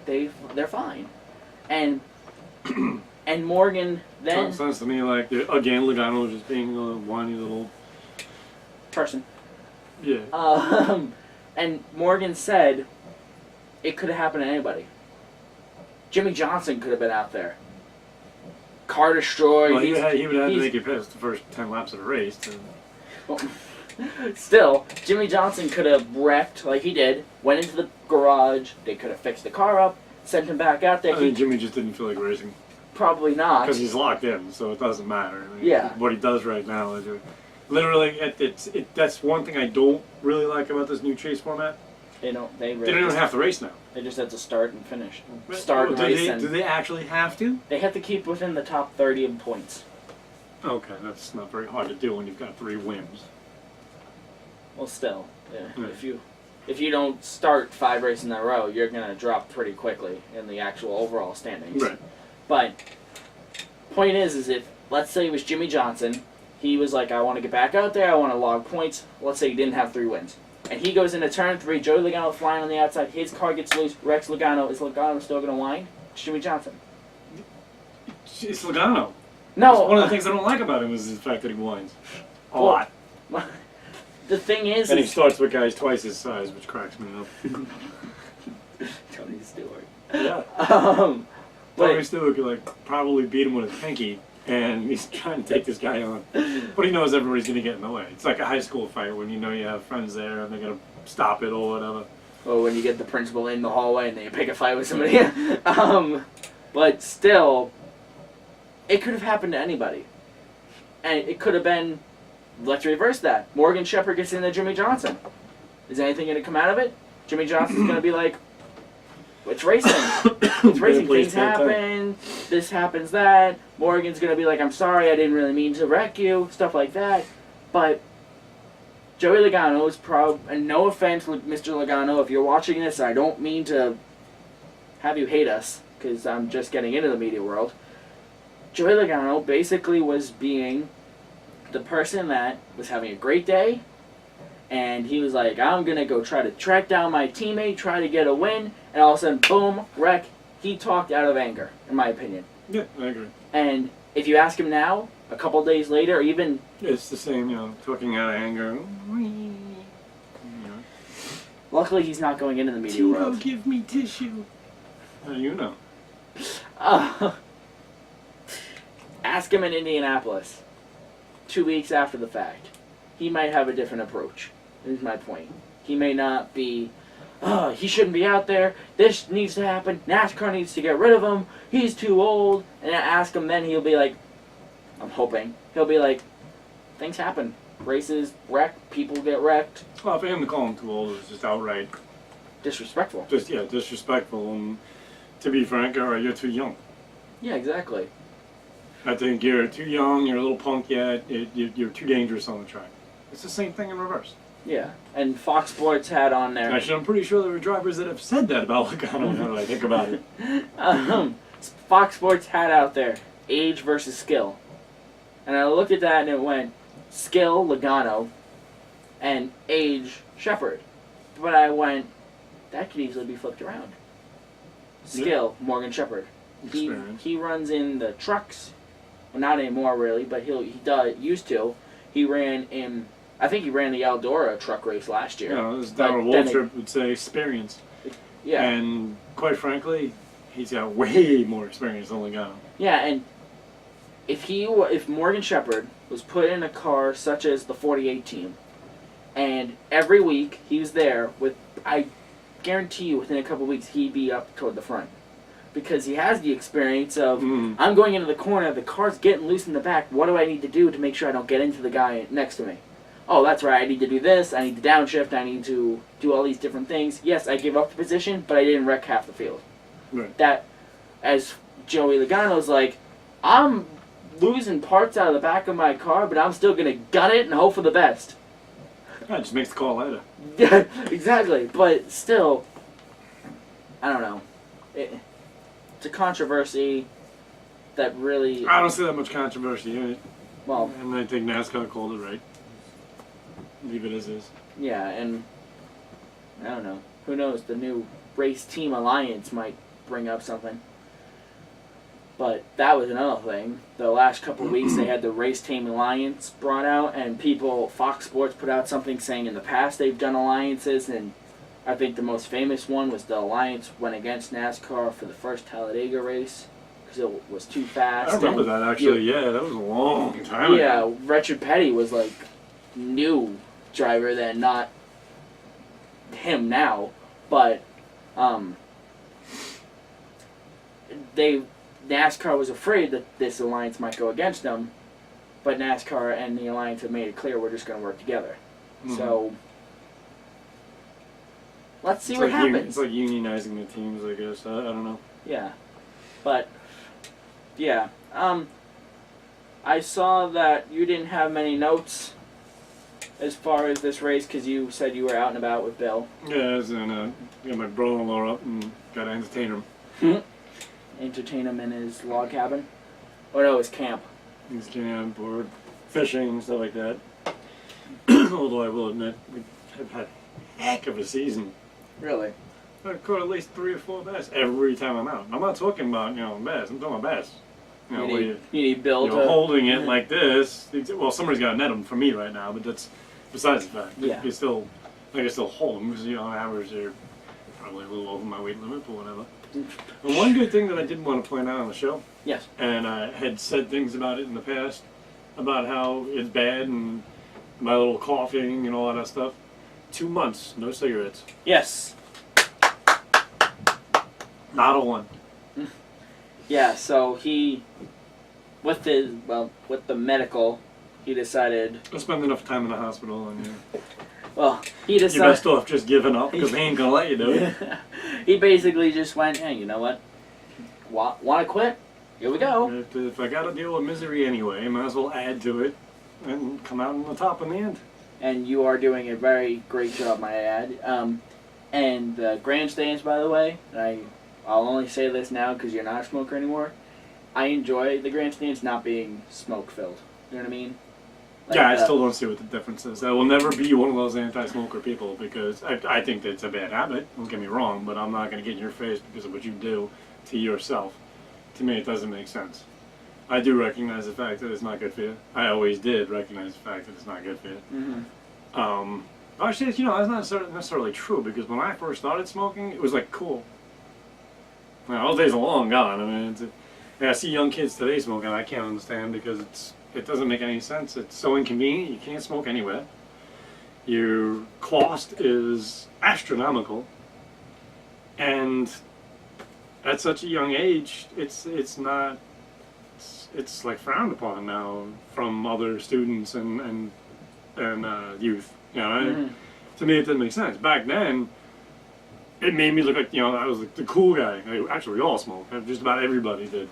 they're fine. And Morgan then... Sounds sense to me like, again, Logano was just being a whiny little... person. Yeah. And Morgan said it could have happened to anybody. Jimmy Johnson could have been out there. Car destroyed. Well, he would have to make it past the first 10 laps of the race. Well, still, Jimmy Johnson could have wrecked like he did, went into the garage, they could have fixed the car up, sent him back out there. I think Jimmy just didn't feel like racing. Probably not. Because he's locked in, so it doesn't matter. I mean, Yeah. What he does right now is literally, that's one thing I don't really like about this new chase format. They don't even have to race now. They just have to start and finish. Start and race. Do they actually have to? They have to keep within the top 30 in points. Okay, that's not very hard to do when you've got 3 wins. Well, still, yeah. Yeah. If you don't start 5 races in a row, you're gonna drop pretty quickly in the actual overall standings. Right. But point is if let's say it was Jimmy Johnson, he was like, I want to get back out there, I want to log points. Let's say he didn't have 3 wins, and he goes into turn 3. Joey Logano flying on the outside, his car gets loose. Rex Logano. Is Logano still gonna whine? It's Jimmy Johnson. It's Logano. No. One of the things I don't like about him is the fact that he whines a lot. The thing is, And he starts with guys twice his size, which cracks me up. Tony Stewart. Yeah. But Tony Stewart could probably beat him with a pinky, and he's trying to take this guy on. But he knows everybody's going to get in the way. It's like a high school fight when you know you have friends there and they're going to stop it or whatever. or when you get the principal in the hallway and then you pick a fight with somebody. But still, it could have happened to anybody. And it could have been, let's reverse that. Morgan Shepherd gets into Jimmy Johnson. Is anything going to come out of it? Jimmy Johnson's going to be like, it's racing. It's racing. Things happen. This happens, that. Morgan's going to be like, I'm sorry, I didn't really mean to wreck you. Stuff like that. But Joey Logano is and no offense, Mr. Logano, if you're watching this, I don't mean to have you hate us, because I'm just getting into the media world. Joey Logano basically was being the person that was having a great day, and he was like, I'm going to go try to track down my teammate, try to get a win, and all of a sudden, boom, wreck. He talked out of anger, in my opinion. Yeah, I agree. And if you ask him now, a couple days later, or even... It's the same, talking out of anger. Luckily, he's not going into the media world. Give me tissue. How do you know? Ask him in Indianapolis, 2 weeks after the fact. He might have a different approach, is my point. He may not be, he shouldn't be out there, this needs to happen, NASCAR needs to get rid of him, he's too old. And I ask him then, he'll be like, I'm hoping, he'll be like, things happen. Races wreck, people get wrecked. Well, for him to call him too old is just outright disrespectful. Disrespectful. And to be frank, all right, you're too young. Yeah, exactly. I think you're too young, you're a little punk yet, you're too dangerous on the track. It's the same thing in reverse. Yeah, and Fox Sports had on there. Actually, I'm pretty sure there were drivers that have said that about Logano now that I think about it. Fox Sports had out there, age versus skill. And I looked at that and it went, skill, Logano, and age, Shepherd. But I went, that could easily be flipped around. Skill, Morgan Shepherd. He runs in the trucks. Well, not anymore really, but used to. He ran in, I think he ran the Eldora truck race last year. Yeah, this Donald Waltrip would say experience. Yeah. And quite frankly, he's got way more experience than Logano. Yeah, and if Morgan Shepherd was put in a car such as the 48 team, and every week he was there with, I guarantee you within a couple of weeks he'd be up toward the front. Because he has the experience of, I'm going into the corner, the car's getting loose in the back, what do I need to do to make sure I don't get into the guy next to me? Oh, that's right, I need to do this, I need to downshift, I need to do all these different things. Yes, I gave up the position, but I didn't wreck half the field. Right. That, as Joey Logano's like, I'm losing parts out of the back of my car, but I'm still going to gut it and hope for the best. Yeah, it just makes the call later. Yeah, exactly, but still, I don't know. It's a controversy that really... I don't see that much controversy in it. Well... And I think NASCAR called it right. Leave it as is. Yeah, and... I don't know. Who knows? The new Race Team Alliance might bring up something. But that was another thing. The last couple of weeks they had the Race Team Alliance brought out, and Fox Sports put out something saying in the past they've done alliances, and I think the most famous one was the Alliance went against NASCAR for the first Talladega race because it was too fast. I remember that actually. Yeah, that was a long time Yeah, ago. Richard Petty was like new driver then, not him now, but NASCAR was afraid that this alliance might go against them, but NASCAR and the alliance have made it clear we're just going to work together. Mhm. So let's see It's what like happens. It's like unionizing the teams, I guess. I don't know. Yeah, but yeah, I saw that you didn't have many notes as far as this race because you said you were out and about with Bill. Yeah, I was in, got my brother-in-law up and got to entertain him. Entertain him in his log cabin. Oh no, his camp. He's getting on board, fishing and stuff like that. Although I will admit, we have had a heck of a season. Really? I caught at least 3 or 4 bass every time I'm out. I'm not talking about, bass. I'm talking about bass. You Where need, you need Bill to holding it like this. Well, somebody's got to net them for me right now, but that's besides the fact. Yeah. I can still hold them because, on average, they're probably a little over my weight limit, but whatever. And one good thing that I did want to point out on the show, Yes. and I had said things about it in the past, about how it's bad and my little coughing and all that stuff. 2 months, no cigarettes. Yes. Not a one. Yeah. So he, with the medical, he decided. I spend enough time in the hospital, and Well, he you're decided. best off just giving up because they ain't gonna let you do it. He basically just went, hey, you know what? Want to quit? Here we go. If I got to deal with misery anyway, I might as well add to it and come out on the top in the end. And you are doing a very great job, might I add. And the grandstands, by the way, I'll only say this now because you're not a smoker anymore. I enjoy the grandstands not being smoke filled. You know what I mean? Yeah, I still don't see what the difference is. I will never be one of those anti-smoker people because I think that it's a bad habit. Don't get me wrong, but I'm not going to get in your face because of what you do to yourself. To me, it doesn't make sense. I do recognize the fact that it's not good for you. I always did recognize the fact that it's not good for you. Mm-hmm. Actually, that's not necessarily true because when I first started smoking, it was like cool. Now, those days are long gone. I mean, I see young kids today smoking. I can't understand because it doesn't make any sense. It's so inconvenient. You can't smoke anywhere. Your cost is astronomical, and at such a young age, it's like frowned upon now from other students and youth. To me, it didn't make sense. Back then, it made me look like I was the cool guy. Actually, we all smoked. Just about everybody did,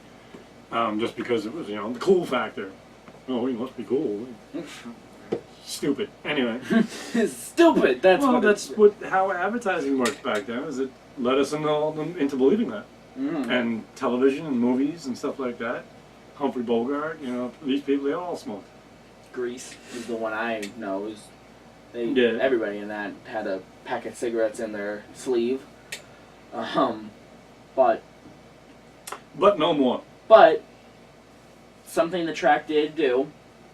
just because it was the cool factor. Oh, he must be cool. Stupid. Anyway. Stupid. That's how advertising worked back then. Is it led us into believing that. Mm-hmm. And television and movies and stuff like that. Humphrey Bogart. These people, they all smoked. Grease is the one I know. Yeah. Everybody in that had a pack of cigarettes in their sleeve. But no more. But something the track did do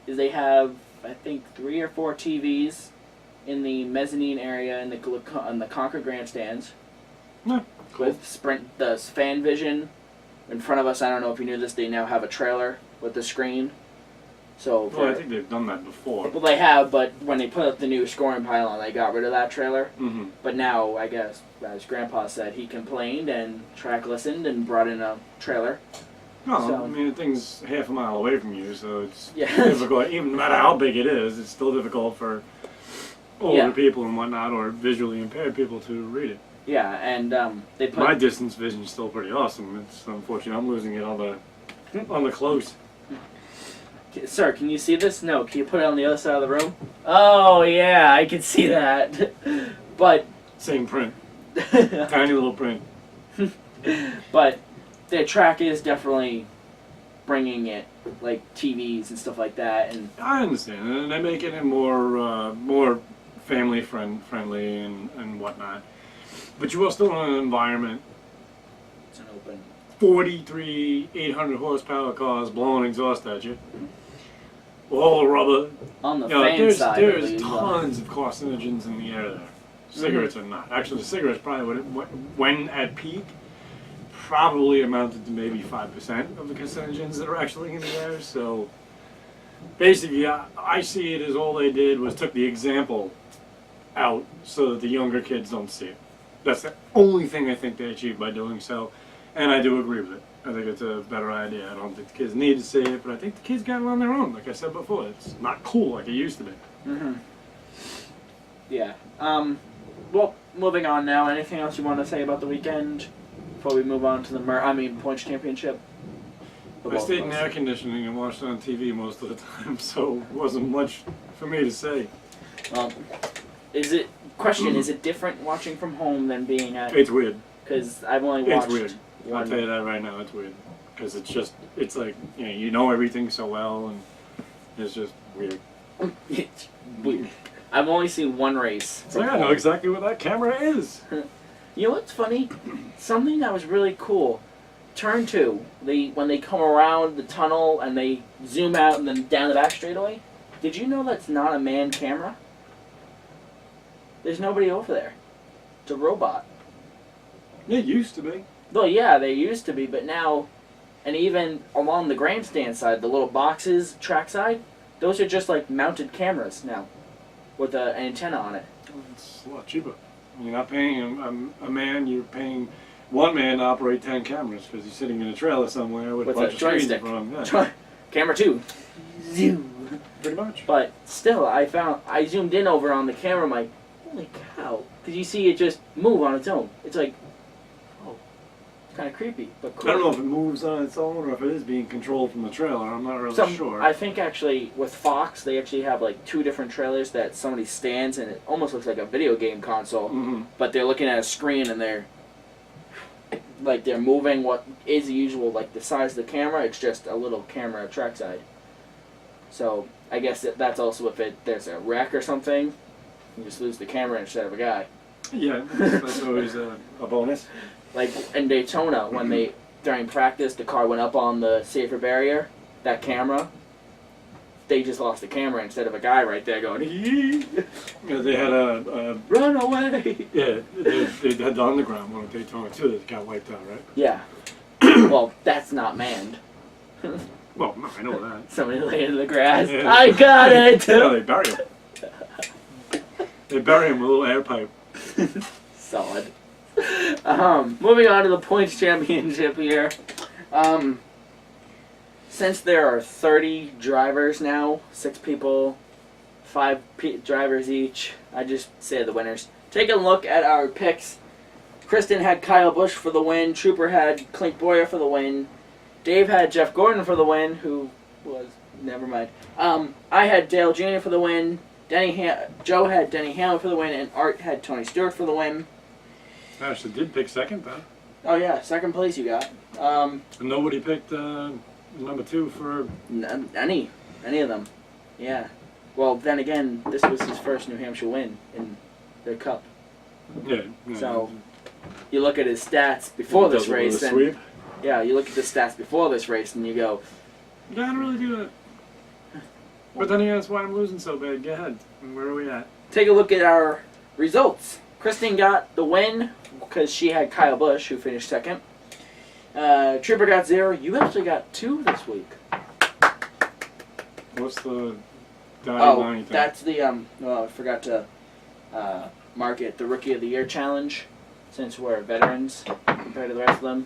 is they have, I think, 3 or 4 TVs in the mezzanine area in the Concord grandstands. Yeah, cool. With the fan vision in front of us. I don't know if you knew this. They now have a trailer with the screen. So Well, I think they've done that before. well, they have, but when they put up the new scoring pylon, they got rid of that trailer. Mm-hmm. But now, I guess, as Grandpa said, he complained and track listened and brought in a trailer. No, So- I mean, the thing's half a mile away from you, so it's Yeah. difficult. Even no matter how big it is, it's still difficult for older Yeah. people and whatnot, or visually impaired people to read it. Yeah, and they put... My distance vision is still pretty awesome. It's unfortunate I'm losing it on the close. Sir, can you see this? No, can you put it on the other side of the room? Oh, yeah, I can see that. But... Same print. Tiny little print. But the track is definitely bringing it, like TVs and stuff like that. And I understand, and they're making it more family friendly and whatnot. But you are still in an environment. it's an open... 43 800 horsepower cars blowing exhaust at you. All rubber. On the fan there's side, there's at least, tons of carcinogens in the air there. Cigarettes are not. Actually, the cigarettes probably, when at peak, probably amounted to maybe 5% of the carcinogens that are actually in the air. So basically, I see it as all they did was took the example out so that the younger kids don't see it. That's the only thing I think they achieved by doing so, and I do agree with it. I think it's a better idea. I don't think the kids need to see it, but I think the kids got it on their own. Like I said before, it's not cool like it used to be. Mm-hmm. Yeah. Well, moving on now. Anything else you want to say about the weekend before we move on to the points championship? I stayed in air conditioning and watched it on TV most of the time, so it wasn't much for me to say. Is it different watching from home than being at? It's weird. Because I've only watched. It's weird. I'll tell you that right now. It's weird because it's like you know everything so well, and it's just weird. It's weird. I've only seen one race. So I know exactly what that camera is. You know what's funny? Something that was really cool. Turn 2, when they come around the tunnel and they zoom out and then down the back straightaway. Did you know that's not a manned camera? There's nobody over there. It's a robot. It used to be. Well, yeah, they used to be, but now, and even along the grandstand side, the little boxes, trackside, those are just like mounted cameras now, with an antenna on it. It's a lot cheaper. You're not paying a man, you're paying one man to operate 10 cameras because he's sitting in a trailer somewhere with a bunch of screens in front of him. Yeah. Camera 2. Zoom. Pretty much. But still, I zoomed in over on the camera, I'm like, holy cow. Because you see it just move on its own. It's like, oh, it's kind of creepy, but cool. I don't know if it moves on its own or if it is being controlled from the trailer. I'm not really sure. I think actually with Fox, they actually have like 2 different trailers that somebody stands and it almost looks like a video game console. Mm-hmm. But they're looking at a screen and they're moving what is usual, like the size of the camera. It's just a little camera trackside. So I guess that's also if there's a wreck or something, you just lose the camera instead of a guy. Yeah, that's always a bonus. Like in Daytona, when during practice the car went up on the safer barrier, that camera, they just lost the camera instead of a guy right there going, Yeah, they had a run away. Yeah, they had the underground one at Daytona too that got wiped out, right? Yeah. Well, that's not manned. Well, no, I know that. Somebody laying in the grass. Yeah. I got it. Yeah, they bury him. They bury him with a little air pipe. Solid. Moving on to the points championship here. Since there are 30 drivers now, 6 people, 5 drivers each, I just say the winners. Take a look at our picks. Kristen had Kyle Busch for the win. Trooper had Clint Boyer for the win. Dave had Jeff Gordon for the win, who was... never mind. I had Dale Jr. for the win. Joe had Denny Hamlin for the win, and Art had Tony Stewart for the win. I actually did pick second, though. Oh yeah, second place you got. And nobody picked number 2 for... Any of them. Yeah. Well, then again, this was his first New Hampshire win in the Cup. Yeah. So, you look at his stats before this race, and sweep. Yeah, you look at the stats before this race, and you go, Yeah, I don't really do that. But then again, that's why I'm losing so bad. Go ahead. Where are we at? take a look at our results. Kristen got the win because she had Kyle Busch, who finished second. Trooper got 0. You actually got 2 this week. What's the thing? That's the I forgot to mark it. The Rookie of the Year challenge. Since we're veterans compared to the rest of them,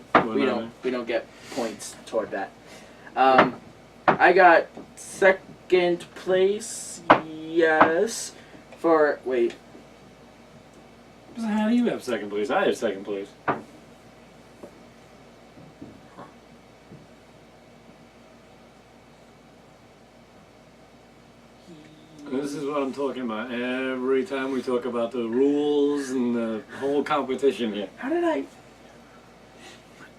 we don't get points toward that. I got second place. Yes. How do you have second place? I have second place. This is what I'm talking about. Every time we talk about the rules and the whole competition here. How did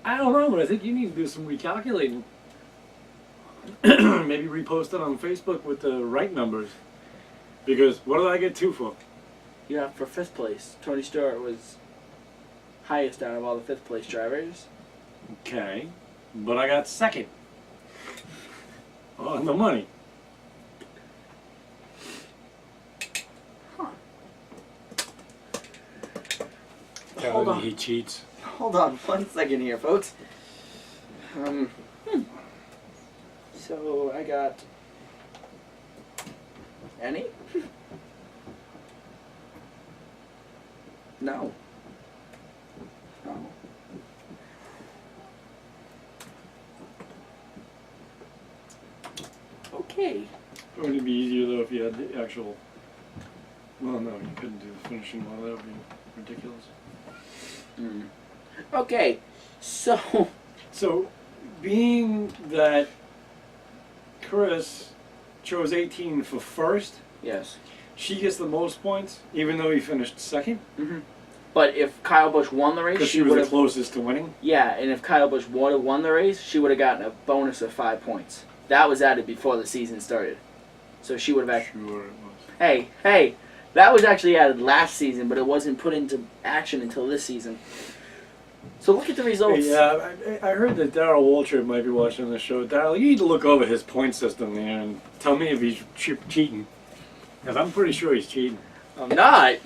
I don't know, but I think you need to do some recalculating. Maybe repost it on Facebook with the right numbers. Because what did I get 2 for? Yeah, for 5th place. Tony Stewart was highest out of all the 5th place drivers. Okay. But I got second. On the money. Hold on. He cheats. Hold on 1 second here, folks. So I got any? No. No. Okay. Wouldn't it be easier though if you had the actual? Well, no, you couldn't do the finishing one. That would be ridiculous. Okay, so So, being that Chris chose 18 for first, yes. she gets the most points, even though he finished second, But if Kyle Busch won the race, because she she was would the have. closest to winning. Yeah, and if Kyle Busch would have won the race, she would have gotten a bonus of 5 points. That was added before the season started, so she would have actually. Sure, it was. Hey, that was actually added last season, but it wasn't put into action until this season. So look at the results. Yeah, I heard that Darryl Waltrip might be watching the show. Darryl, you need to look over his point system there and tell me if he's cheating. Because I'm pretty sure he's cheating. I'm not.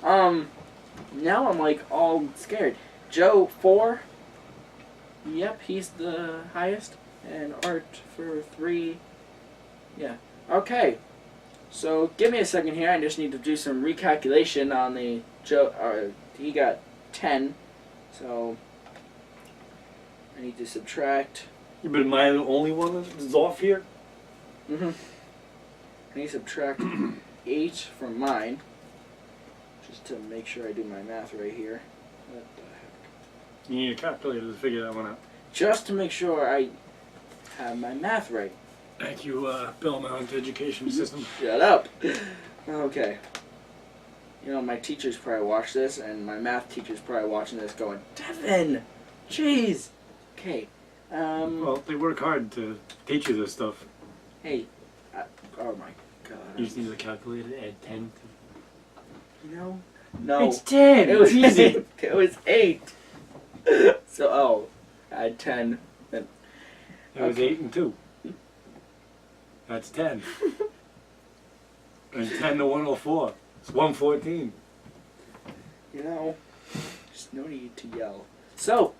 Now I'm like all scared. Joe 4. Yep, he's the highest, and Art for 3. Yeah. Okay. So give me a second here. I just need to do some recalculation on the Joe. He got 10. So I need to subtract. But am I the only one that's off here? I need to subtract 8 from mine. Just to make sure I do my math right here. What the heck? You need a calculator to figure that one out. Just to make sure I have my math right. Thank you, Belmont Education System. Shut up. Okay. You know, my teachers probably watch this, and my math teacher's probably watching this going, Devin! Jeez! Okay. Well, they work hard to teach you this stuff. Hey. Oh my god. You just need a calculator to add 10 to... You know? No. It's 10! It was easy! 8. It was 8. So, add 10. Then, It was 8 and 2. That's 10. And 10 to 104. It's 114. you know, there's no need to yell. So,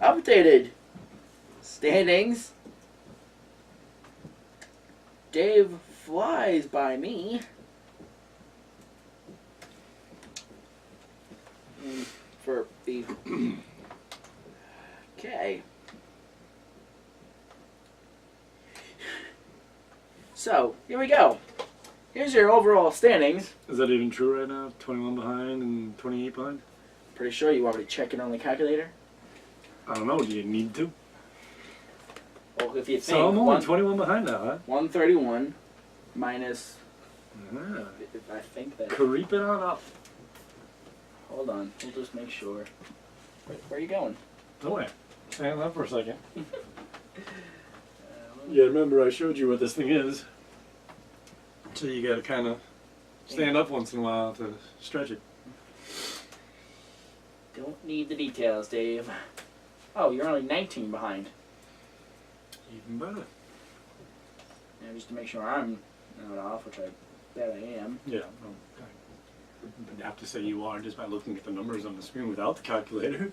updated standings. Dave flies by me. For the... Okay. So, here we go. Here's your overall standings. Is that even true right now? 21 behind and 28 behind? Pretty sure you want me to check it on the calculator? I don't know. Do you need to? Well, if you think... So I'm only 21 behind now, huh? 131 minus... Ah, If I think that... creeping on up. Hold on. We'll just make sure. Where are you going? Nowhere. Stand up for a second. Yeah, remember I showed you what this thing is. So you gotta kind of stand up once in a while to stretch it. Don't need the details, Dave. Oh, you're only 19 behind. Even better. Yeah, just to make sure I'm not off, which I bet I am. Yeah. I would have to say you are just by looking at the numbers on the screen without the calculator.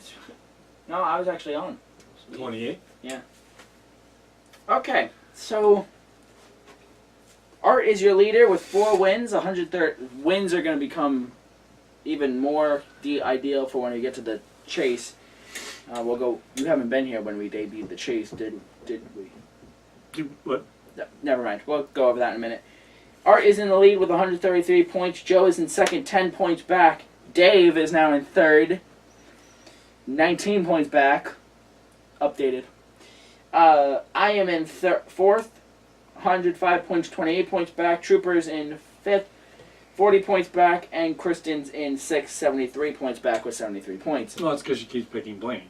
No, I was actually on. 28. Yeah. Okay, so Art is your leader with 4 wins. 130 wins are going to become even more ideal for when we get to the chase. We'll go. You haven't been here when we debuted the chase, did we? What? No, never mind. We'll go over that in a minute. Art is in the lead with 133 points. Joe is in second, 10 points back. Dave is now in third, 19 points back. Updated. I am in fourth, 105 points, 28 points back. Trooper's in fifth, 40 points back. And Kristen's in sixth, 73 points back with 73 points. Well, that's because she keeps picking Blaine.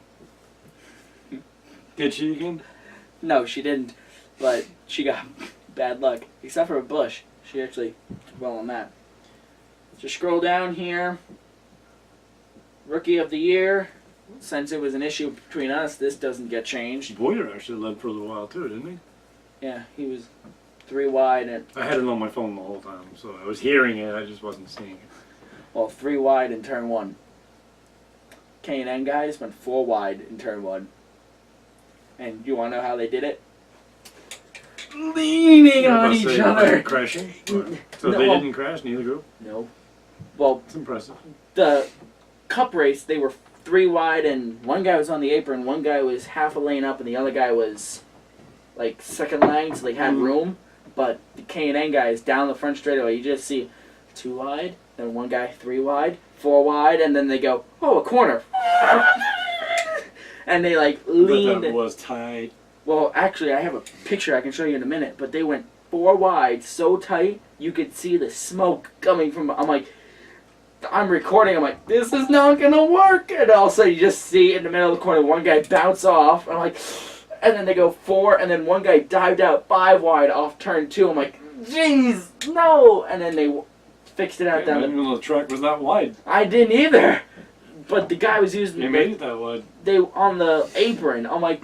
Did she again? No, she didn't. But she got bad luck. Except for Bush. She actually did well on that. Just scroll down here. Rookie of the Year. Since it was an issue between us, this doesn't get changed. Boyer actually led for a little while too, didn't he? Yeah, he was 3 wide. And I had it on my phone the whole time, so I was hearing it, I just wasn't seeing it. Well, 3 wide in turn 1. K&N guys went 4 wide in turn 1. And you want to know how they did it? Leaning on each other. Crashing? So No. they didn't crash, neither group? No. Well, It's impressive. the cup race, they were 3 wide, and one guy was on the apron, one guy was half a lane up, and the other guy was like second lane, so they had room. But the K&N guys down the front straightaway, you just see 2 wide, then one guy 3 wide, 4 wide, and then they go, oh, a corner. And they like leaned. But that was tight. Well, actually, I have a picture I can show you in a minute, but they went 4 wide so tight you could see the smoke coming from. I'm like, I'm recording. I'm like, this is not gonna work. And all of a sudden, you just see in the middle of the corner one guy bounce off. I'm like, and then they go 4, and then one guy dived out 5 wide off turn 2. I'm like, jeez, no. And then they fixed it out down The track was that wide. I didn't either. But the guy was using They made it that wide. they on the apron. I'm like,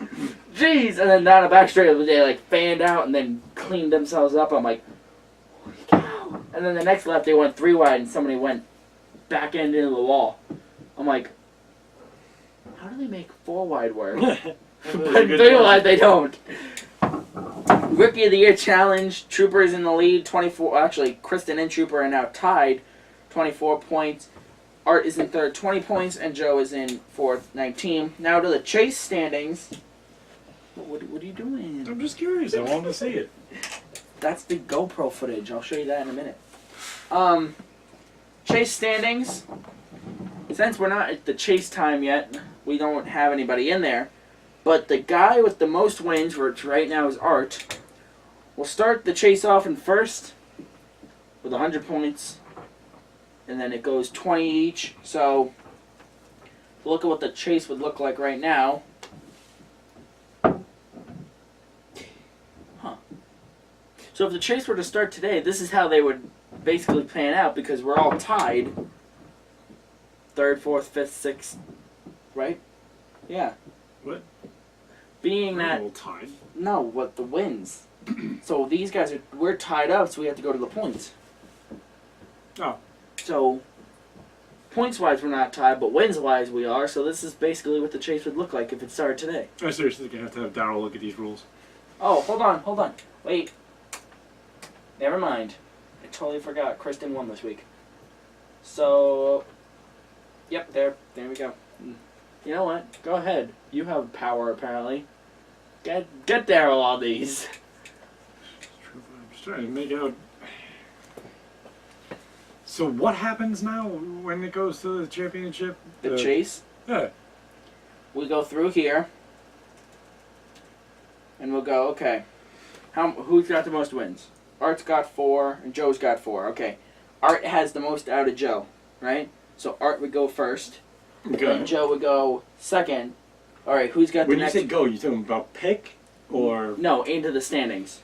jeez, and then down the back straight, they like fanned out and then cleaned themselves up. I'm like, holy cow! And then the next lap, they went 3 wide, and somebody went back end into the wall. I'm like, how do they make 4 wide work? But 3 wide, they don't. Rookie of the Year challenge. Trooper is in the lead, 24. Actually, Kristen and Trooper are now tied, 24 points. Art is in third, 20 points, and Joe is in fourth, 19. Now to the chase standings. What are you doing? I'm just curious. I wanted to see it. That's the GoPro footage. I'll show you that in a minute. Chase standings. Since we're not at the chase time yet, we don't have anybody in there. But the guy with the most wins, which right now is Art, will start the chase off in first with 100 points. And then it goes 20 each. So, look at what the chase would look like right now. Huh. So if the chase were to start today, this is how they would basically pan out, because we're all tied. 3rd, 4th, 5th, 6th, right? Yeah. What? Being that... All tied. No, what the wins. So these guys we're tied up, so we have to go to the points. Oh. So, points-wise we're not tied, but wins-wise we are, so this is basically what the chase would look like if it started today. I seriously think I have to have Darryl look at these rules. Oh, hold on. Wait. Never mind. I totally forgot. Kristen won this week. So, yep, there we go. You know what? Go ahead. You have power, apparently. Get Daryl on these. I'm just trying to make out. So what happens now when it goes to the championship? The chase. Yeah. We go through here. And we'll go, okay. Who's got the most wins? Art's got 4, and Joe's got 4. Okay. Art has the most out of Joe, right? So Art would go first. Okay. And Joe would go second. Alright, who's got When the you next... say go, you talking about pick or... No, into the standings.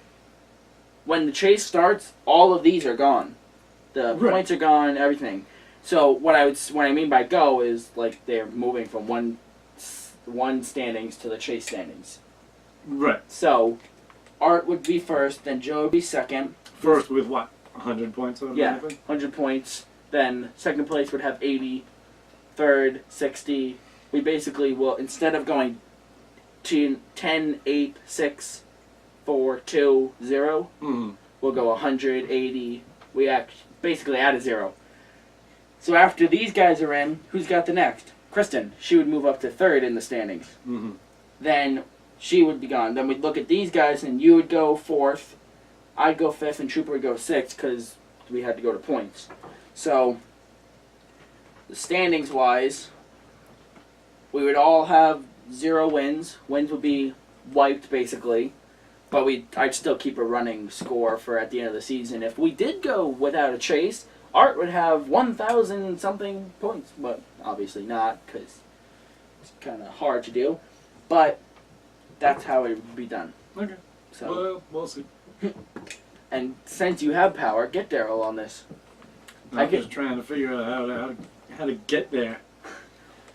When the chase starts, all of these are gone. The points are gone, everything. So what I mean by go is like they're moving from one standings to the chase standings. Right. So Art would be first, then Joe would be second. First with what? 100 points? Yeah, 100 points. Then second place would have 80. Third, 60. We basically will, instead of going to 10, 8, 6, 4, 2, 0, we'll go 100, 80. We basically add a 0. So after these guys are in, who's got the next? Kristen. She would move up to third in the standings. Then she would be gone. Then we'd look at these guys, and you would go 4th, I'd go 5th, and Trooper would go 6th, because we had to go to points. So, the standings-wise, we would all have 0 wins. Wins would be wiped, basically. But I'd still keep a running score for at the end of the season. If we did go without a chase, Art would have 1,000-something points. But obviously not, because it's kind of hard to do. But that's how it would be done. Okay. So, Well, we'll see. and since you have power, get Daryl on this. I'm just trying to figure out how to get there.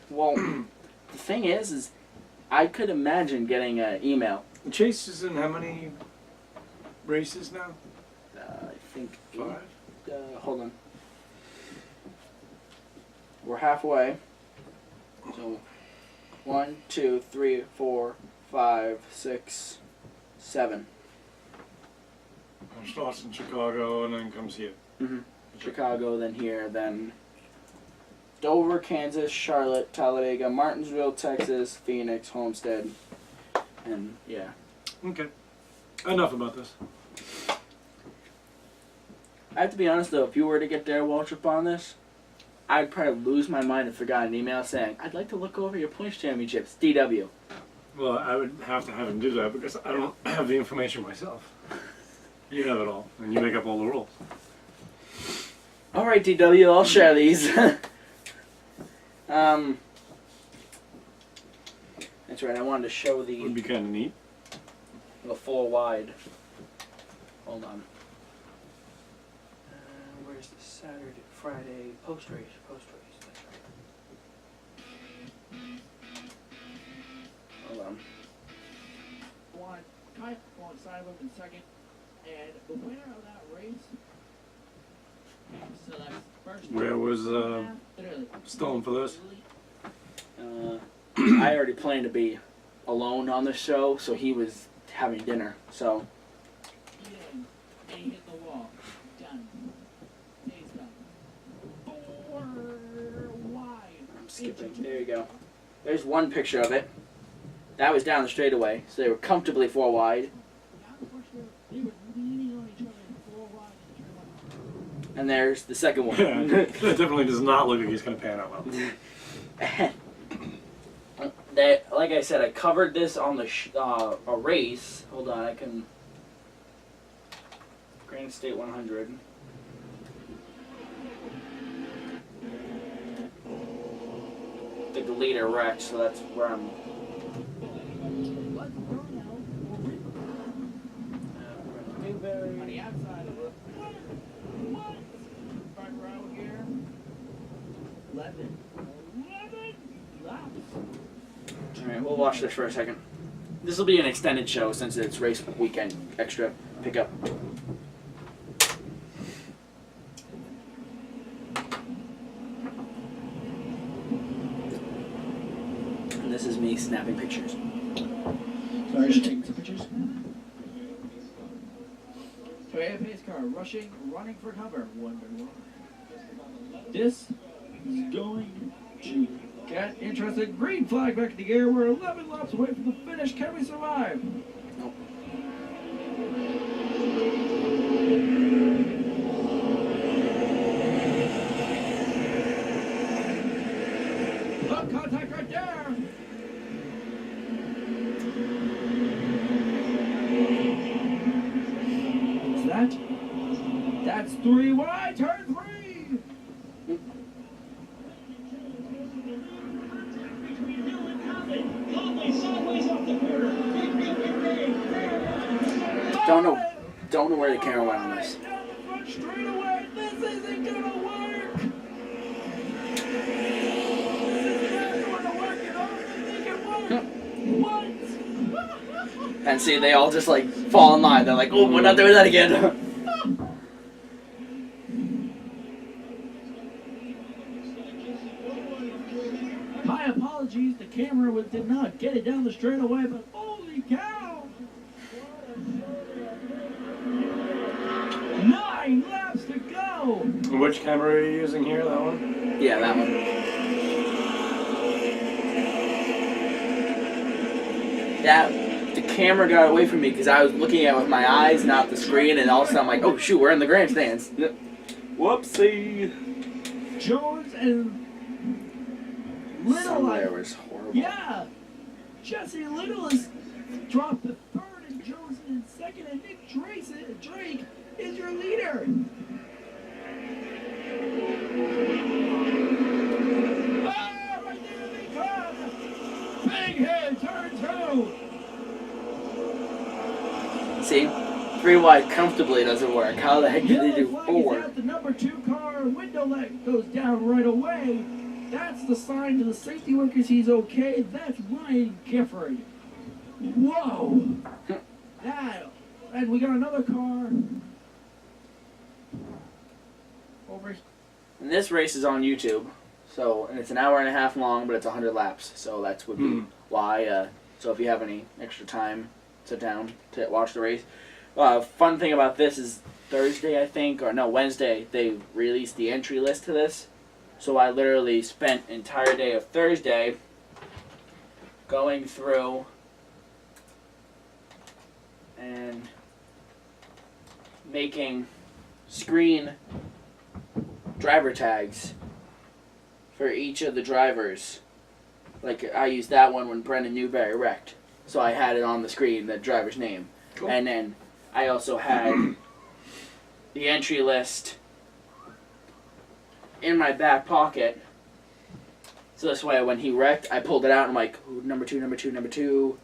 Well, the thing is I could imagine getting an email. Chase is in how many races now? I think 5? hold on. we're halfway. So 1, 2, 3, 4, 5, 6, 7. It starts in Chicago and then comes here. Mm-hmm. Chicago, then here, then Dover, Kansas, Charlotte, Talladega, Martinsville, Texas, Phoenix, Homestead, and yeah. Okay. Enough about this. I have to be honest though, if you were to get Darrell Waltrip on this, I'd probably lose my mind if I got an email saying, I'd like to look over your points championships, DW. Well, I would have to have him do that because I don't have the information myself. You have it all, and you make up all the rules. Alright, DW, I'll share these. That's right, I wanted to show Would be kind of neat. the 4 wide. Hold on. Where's the Saturday, Friday, post-race, that's right. Hold on. Kyle alongside of him in second, and the winner of that race. So that's first. Where was Stone for this? I already planned to be alone on the show, so he was having dinner. So. And he hit the wall. Done. He's done. 4 wide. I'm skipping. There you go. There's one picture of it. That was down the straightaway, so they were comfortably 4 wide. They were leaning on each other 4 wide. And there's the second one. That definitely does not look like he's going to pan out well. That, like I said, I covered this on the a race. Hold on, I can. Grand State 100. The leader wrecked, so that's where I'm. On the outside of it. What? Front row here. 11 laps. Alright, we'll watch this for a second. This will be an extended show since it's race weekend extra pickup. And this is me snapping pictures. Sorry, just taking some pictures. Toyota pace car rushing, running for cover. 1-1. This is going to get interested. Green flag back in the air. We're 11 laps away from the finish. Can we survive? Nope. Look, contact right there. That's 3 wide, turn 3! Don't know where the camera went on this. Down the front straightaway, this isn't gonna work! What? And see, they all just like fall in line. They're like, oh, we're not doing that again. My apologies, the camera did not get it down the straightaway, but holy cow! 9 laps to go! Which camera are you using here? That one? Yeah, that one. The camera got away from me because I was looking at it with my eyes, not the screen, and all of a sudden I'm like, oh shoot, we're in the grandstands. Whoopsie. Jones and Little. There was horrible. Yeah! Jesse Little has dropped to 3rd, and Jones in 2nd, and Nick Drake is your leader. Ah, right there they come! Big head, turn 2! See? 3 wide comfortably doesn't work. How the heck did they do Yellow flag is 4? out. The number 2 car window light goes down right away. That's the sign to the safety workers he's okay. That's Ryan Gifford. Whoa! And we got another car over. And this race is on YouTube. So, and it's an hour and a half long, but it's 100 laps. So that would be why. So if you have any extra time, sit down to watch the race. Fun thing about this is Thursday, I think, or no, Wednesday, they released the entry list to this. So I literally spent an entire day of Thursday going through and making screen driver tags for each of the drivers. Like, I used that one when Brendan Newberry wrecked. So I had it on the screen, the driver's name. Cool. And then I also had the entry list in my back pocket. So this way, when he wrecked, I pulled it out and I'm like, ooh, number two.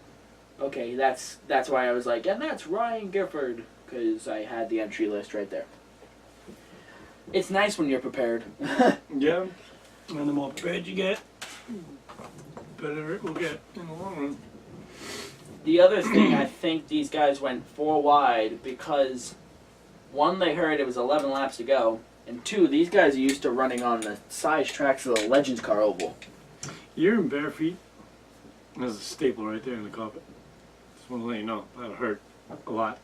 Okay, that's why I was like, and that's Ryan Gifford, because I had the entry list right there. It's nice when you're prepared. Yeah, and the more prepared you get, better it will get in the long run. The other thing, I think these guys went 4 wide because, 1, they heard it was 11 laps to go, and 2, these guys are used to running on the size tracks of the Legends Car Oval. You're in bare feet. There's a staple right there in the carpet. Just want to let you know, that'll hurt a lot.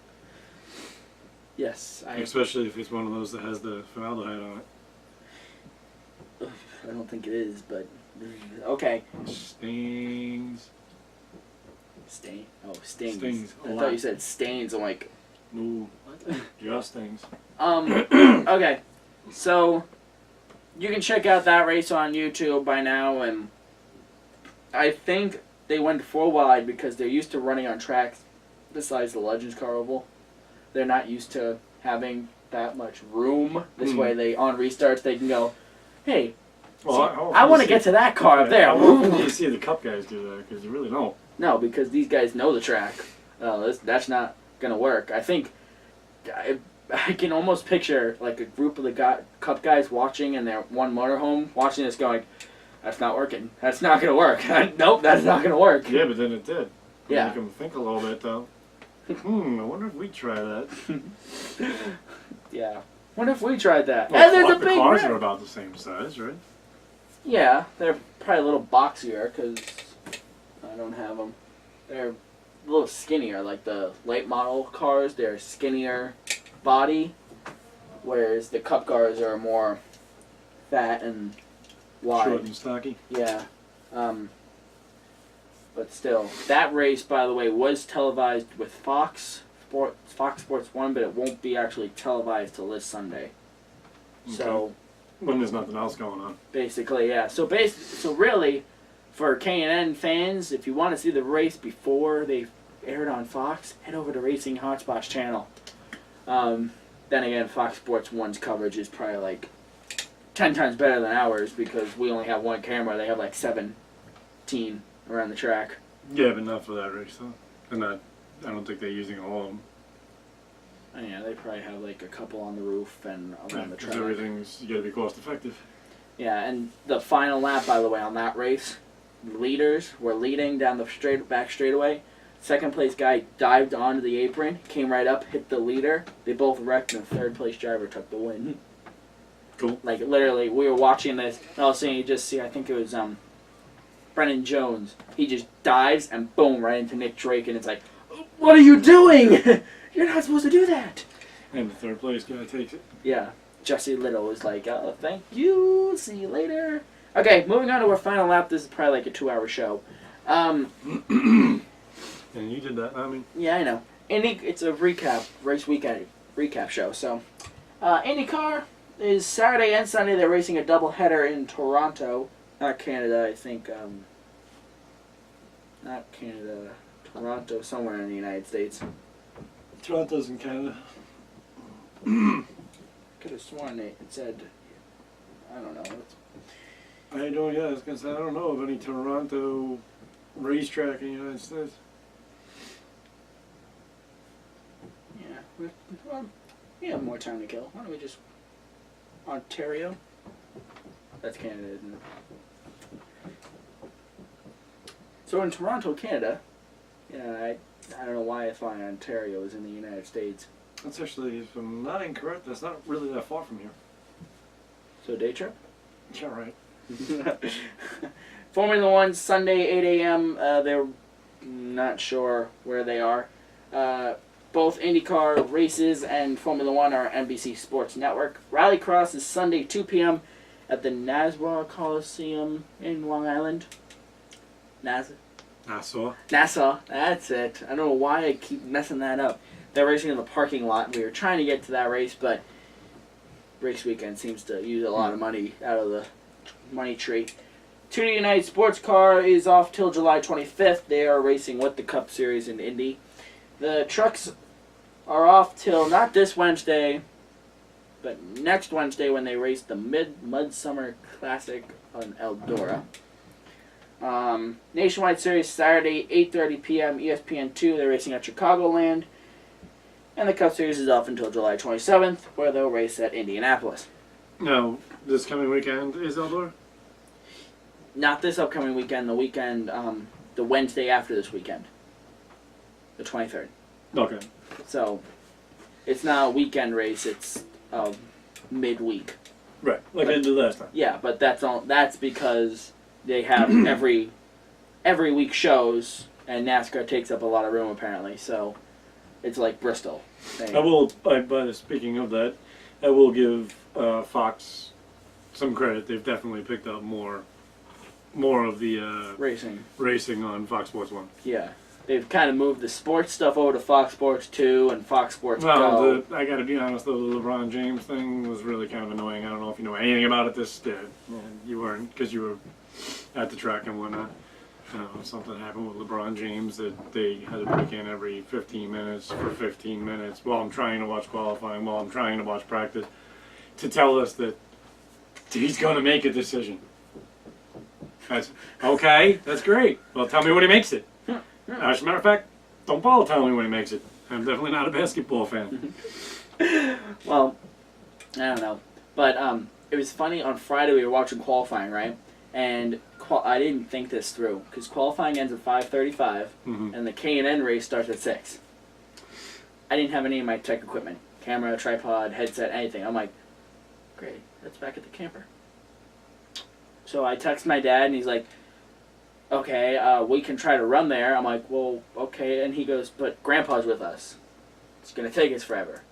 Yes, Especially if it's one of those that has the formaldehyde on it. I don't think it is, but okay. Stings. Stain. Oh, stings. Stings. I thought you said stains. I'm like, No, what? just stings. Okay, so you can check out that race on YouTube by now, and I think they went 4 wide because they're used to running on tracks besides the Legends Car Oval. They're not used to having that much room. This way, they on restarts they can go, hey, Well, I want to get to that car up there. How often do you see the Cup guys do that? Because you really don't. No, because these guys know the track. That's not gonna work. I think I can almost picture like a group of the Cup guys watching in their one motorhome, watching this, going, "That's not working. That's not gonna work. Nope, that's not gonna work." Yeah, but then it did. Yeah. Make them think a little bit though. I wonder if we try that. Yeah. What if we tried that? Well, And there's a the big cars wreck. are about the same size, right? Yeah, they're probably a little boxier because I don't have them. They're a little skinnier, like the late model cars. They're skinnier body, whereas the Cup cars are more fat and wide. Short and stocky. Yeah. But still, that race, by the way, was televised with Fox Sports 1, but it won't be actually televised till this Sunday. Okay. So When there's nothing else going on. basically, yeah. So really, for K&N fans, if you want to see the race before they aired on Fox, head over to Racing Hotspot's channel. Then again, Fox Sports 1's coverage is probably like 10 times better than ours because we only have one camera. They have like 17 around the track. Yeah, but not for that race though. And I don't think they're using all of them. And yeah, they probably have like a couple on the roof and around the Because track. everything's, you gotta be cost effective. Yeah, and the final lap, by the way, on that race, the leaders were leading down the back straightaway. Second place guy dived onto the apron, came right up, hit the leader. They both wrecked, and the third place driver took the win. Cool. Like literally, we were watching this, and all of a sudden you just see, I think it was Brennan Jones. He just dives and boom, right into Nick Drake, and it's like, what are you doing? You're not supposed to do that. And the third place guy takes it. Yeah. Jesse Little was like, oh, thank you. See you later. Okay, moving on to our final lap. This is probably like a 2-hour show. And you did that, I mean. Yeah, I know. It's a race weekend recap show. So, IndyCar is Saturday and Sunday. They're racing a doubleheader in Toronto. Not Canada, I think. Not Canada. Toronto, somewhere in the United States. Toronto's in Canada. Could have sworn it said, I don't know. I don't, yeah, I was gonna say, I don't know of any Toronto racetrack in the United States. Yeah, we have more time to kill. Why don't we just Ontario? That's Canada, isn't it? So in Toronto, Canada, yeah, I don't know why I thought Ontario was in the United States. That's actually, if I'm not incorrect, that's not really that far from here. So day trip? Yeah, right. Formula One Sunday 8 a.m. They're not sure where they are. Both IndyCar races and Formula One are NBC Sports Network. Rallycross is Sunday 2 p.m. at the Nassau Coliseum in Long Island. Nassau, that's it. I don't know why I keep messing that up. They're racing in the parking lot. We were trying to get to that race, but race weekend seems to use a lot of money out of the money tree. 2D United Sports Car is off till July 25th. They are racing with the Cup Series in Indy. The trucks are off till not this Wednesday, but next Wednesday when they race the Midsummer Classic on Eldora. Nationwide Series Saturday, 8:30 p.m. ESPN2. They're racing at Chicagoland. And the Cup Series is off until July 27th, where they'll race at Indianapolis. No, this coming weekend is Eldora? Not this upcoming weekend, the Wednesday after this weekend. The 23rd. Okay. So, it's not a weekend race, it's midweek. Right, like I did last time. Yeah, but that's because they have every week shows, and NASCAR takes up a lot of room apparently, so it's like Bristol. Speaking of that, I will give Fox some credit. They've definitely picked up more of the racing on Fox Sports 1. Yeah. They've kind of moved the sports stuff over to Fox Sports 2 and Fox Sports Go. I got to be honest, though, the LeBron James thing was really kind of annoying. I don't know if you know anything about it. You weren't, because you were at the track and whatnot. Something happened with LeBron James that they had to break in every 15 minutes for 15 minutes while I'm trying to watch qualifying, while I'm trying to watch practice, to tell us that he's going to make a decision. Okay, that's great. Well, tell me when he makes it. As a matter of fact, don't bother telling me when he makes it. I'm definitely not a basketball fan. Well, I don't know. But it was funny, on Friday we were watching qualifying, right? And I didn't think this through, because qualifying ends at 5:35, and the K&N race starts at 6. I didn't have any of my tech equipment. Camera, tripod, headset, anything. I'm like, great, that's back at the camper. So I text my dad, and he's like, okay, we can try to run there. I'm like, well, okay. And he goes, but Grandpa's with us. It's going to take us forever.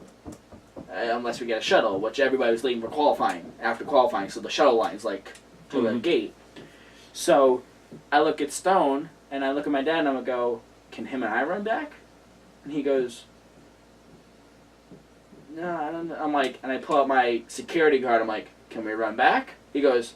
Unless we get a shuttle, which everybody was leaving for qualifying, after qualifying, so the shuttle line's like to the gate. So I look at Stone, and I look at my dad, and I'm going to go, can him and I run back? And he goes, no, I don't know. I'm like, and I pull out my security card. I'm like, can we run back? He goes,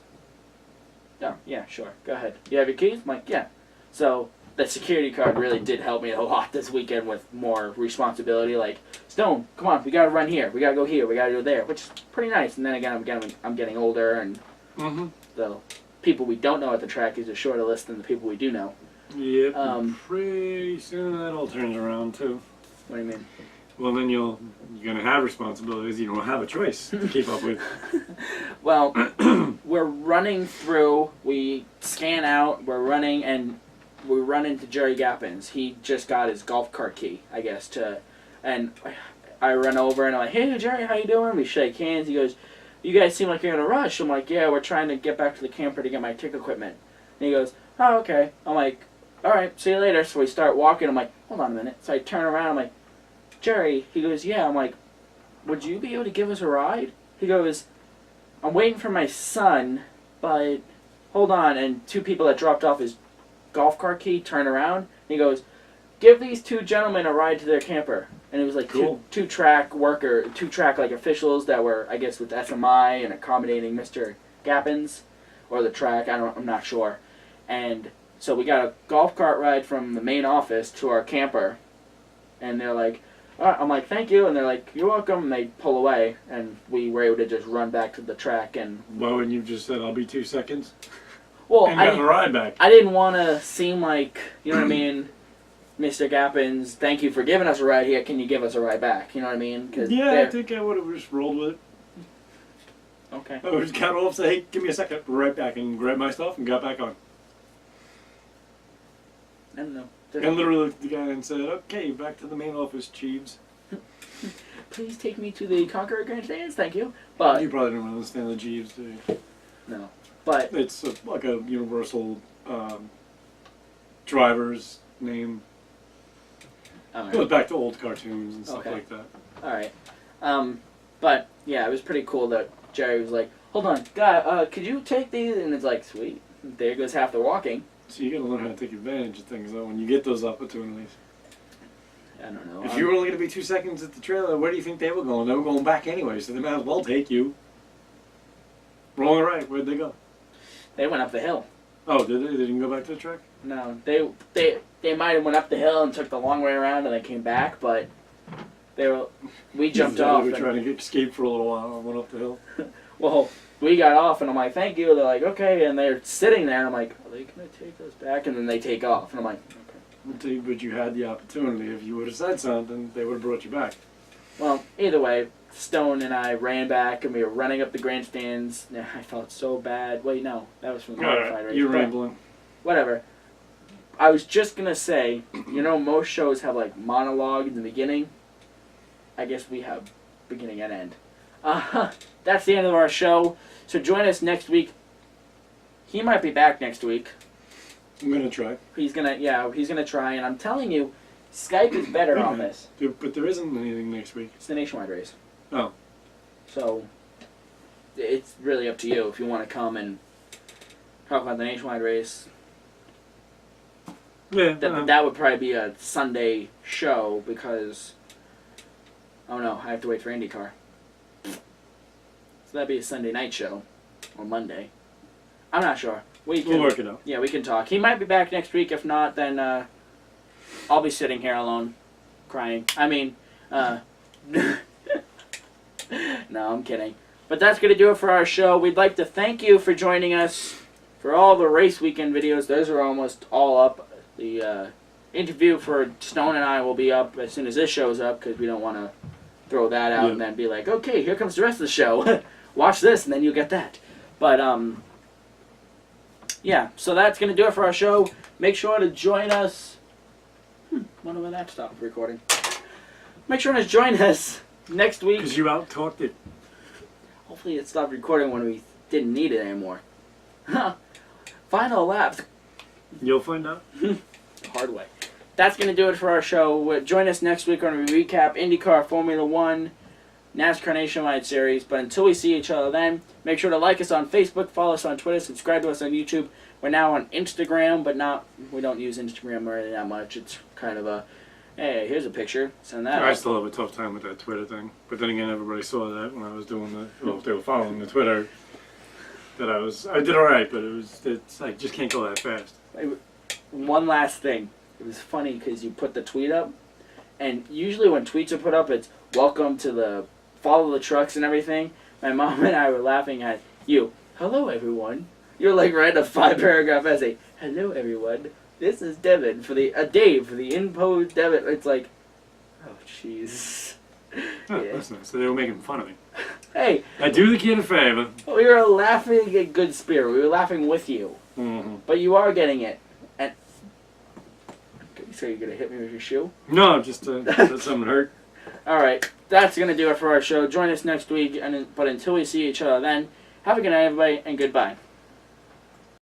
no, yeah, sure, go ahead. You have your keys? I'm like, yeah. So the security card really did help me a lot this weekend with more responsibility. Like, Stone, come on, we got to run here. We got to go here. We got to go there, which is pretty nice. And then again, I'm getting older, and the people we don't know at the track is a shorter list than the people we do know. Yep, pretty soon that all turns around, too. What do you mean? Well, then you're going to have responsibilities you don't have a choice to keep up with. Well, we're running through, we scan out, we're running, and we run into Jerry Gappins. He just got his golf cart key, I guess, and I run over and I'm like, hey, Jerry, how you doing? We shake hands. He goes, you guys seem like you're in a rush. I'm like, yeah, we're trying to get back to the camper to get my tech equipment. And he goes, oh, okay. I'm like, all right, see you later. So we start walking. I'm like, hold on a minute. So I turn around. I'm like, Jerry. He goes, yeah. I'm like, would you be able to give us a ride? He goes, I'm waiting for my son, but hold on. And two people that dropped off his golf cart key turn around. And he goes, give these two gentlemen a ride to their camper. And it was like cool. two track like officials that were, I guess, with SMI and accommodating Mr. Gappins or the track. I'm not sure. And so we got a golf cart ride from the main office to our camper. And they're like, all right. I'm like, thank you. And they're like, you're welcome. And they pull away. And we were able to just run back to the track. And why wouldn't you just said, I'll be 2 seconds? Well, and got the ride back. I didn't want to seem like, you know what I mean, Mr. Gappins, thank you for giving us a ride here. Can you give us a ride back? You know what I mean? Yeah, I think I would have just rolled with it. Okay. I would have just got off, say, hey, give me a second, right back, and grabbed my stuff and got back on. I don't know. And literally looked at the guy and said, okay, back to the main office, Chiefs. Please take me to the Conqueror Grandstands, thank you. But you probably don't understand the Jeeves, do you? No. But It's like a universal driver's name. all Goes right. back to old cartoons and stuff Okay. like that. All right. But yeah, it was pretty cool that Jerry was like, "Hold on, guy, could you take these?" And it's like, "Sweet." There goes half the walking. So you got to learn how to take advantage of things though when you get those opportunities. I don't know. If you were only going to be 2 seconds at the trailer, where do you think they were going? They were going back anyway, so they might as well take you. Wrong or right? Where'd they go? They went up the hill. Oh, did they? They didn't go back to the track? No, they might have went up the hill and took the long way around and they came back, but we jumped off. They were and- trying to escape for a little while and went up the hill. Well, we got off, and I'm like, "Thank you." They're like, "Okay," and they're sitting there, and I'm like, "Are they gonna take us back?" And then they take off, and I'm like, "Okay." But you had the opportunity. If you would have said something, they would have brought you back. Well, either way, Stone and I ran back, and we were running up the grandstands. I felt so bad. Wait, no, that was from the modified race. You're but rambling. Whatever. I was just gonna say, most shows have like monologue in the beginning. I guess we have beginning and end. That's the end of our show. So join us next week. He might be back next week. I'm gonna try. He's gonna try, and I'm telling you, Skype is better on this. But there isn't anything next week. It's the nationwide race. Oh. So it's really up to you if you want to come and talk about the nationwide race. Yeah. That would probably be a Sunday show because I have to wait for IndyCar. So that'd be a Sunday night show or Monday. I'm not sure. We'll work it out. Yeah, we can talk. He might be back next week. If not, then I'll be sitting here alone, crying. I mean, no, I'm kidding. But that's going to do it for our show. We'd like to thank you for joining us for all the race weekend videos. Those are almost all up. The interview for Stone and I will be up as soon as this show's up because we don't want to throw that out and then be like, okay, here comes the rest of the show. Watch this and then you'll get that. But, yeah, so that's going to do it for our show. Make sure to join us. Wonder when that stopped recording. Make sure to join us next week. Because you out-talked it. Hopefully it stopped recording when we didn't need it anymore. Final lap. You'll find out. Hard way. That's going to do it for our show. Join us next week when we recap IndyCar, Formula One, NASCAR Nationwide Series. But until we see each other then, make sure to like us on Facebook, follow us on Twitter, subscribe to us on YouTube. We're now on Instagram, but we don't use Instagram really that much. It's kind of a, hey, here's a picture, send that I out. still have a tough time with that Twitter thing. But then again, everybody saw that when I was doing if they were following the Twitter, I did alright, but it's like, just can't go that fast. One last thing. It was funny because you put the tweet up, and usually when tweets are put up, it's welcome to the follow the trucks and everything. My mom and I were laughing at you. Hello, everyone. You're like writing a 5-paragraph essay. Hello, everyone. This is Devin for the Dave for the imposed Devin. It's like, oh, jeez. Oh, Yeah. that's nice. So they were making fun of me. Hey, I do the kid a favor. we were laughing in good spirit. We were laughing with you, Mm-hmm. but you are getting it. And so you're gonna hit me with your shoe? No, just that something hurt. All right, that's going to do it for our show. Join us next week, but until we see each other then, have a good night, everybody, and goodbye.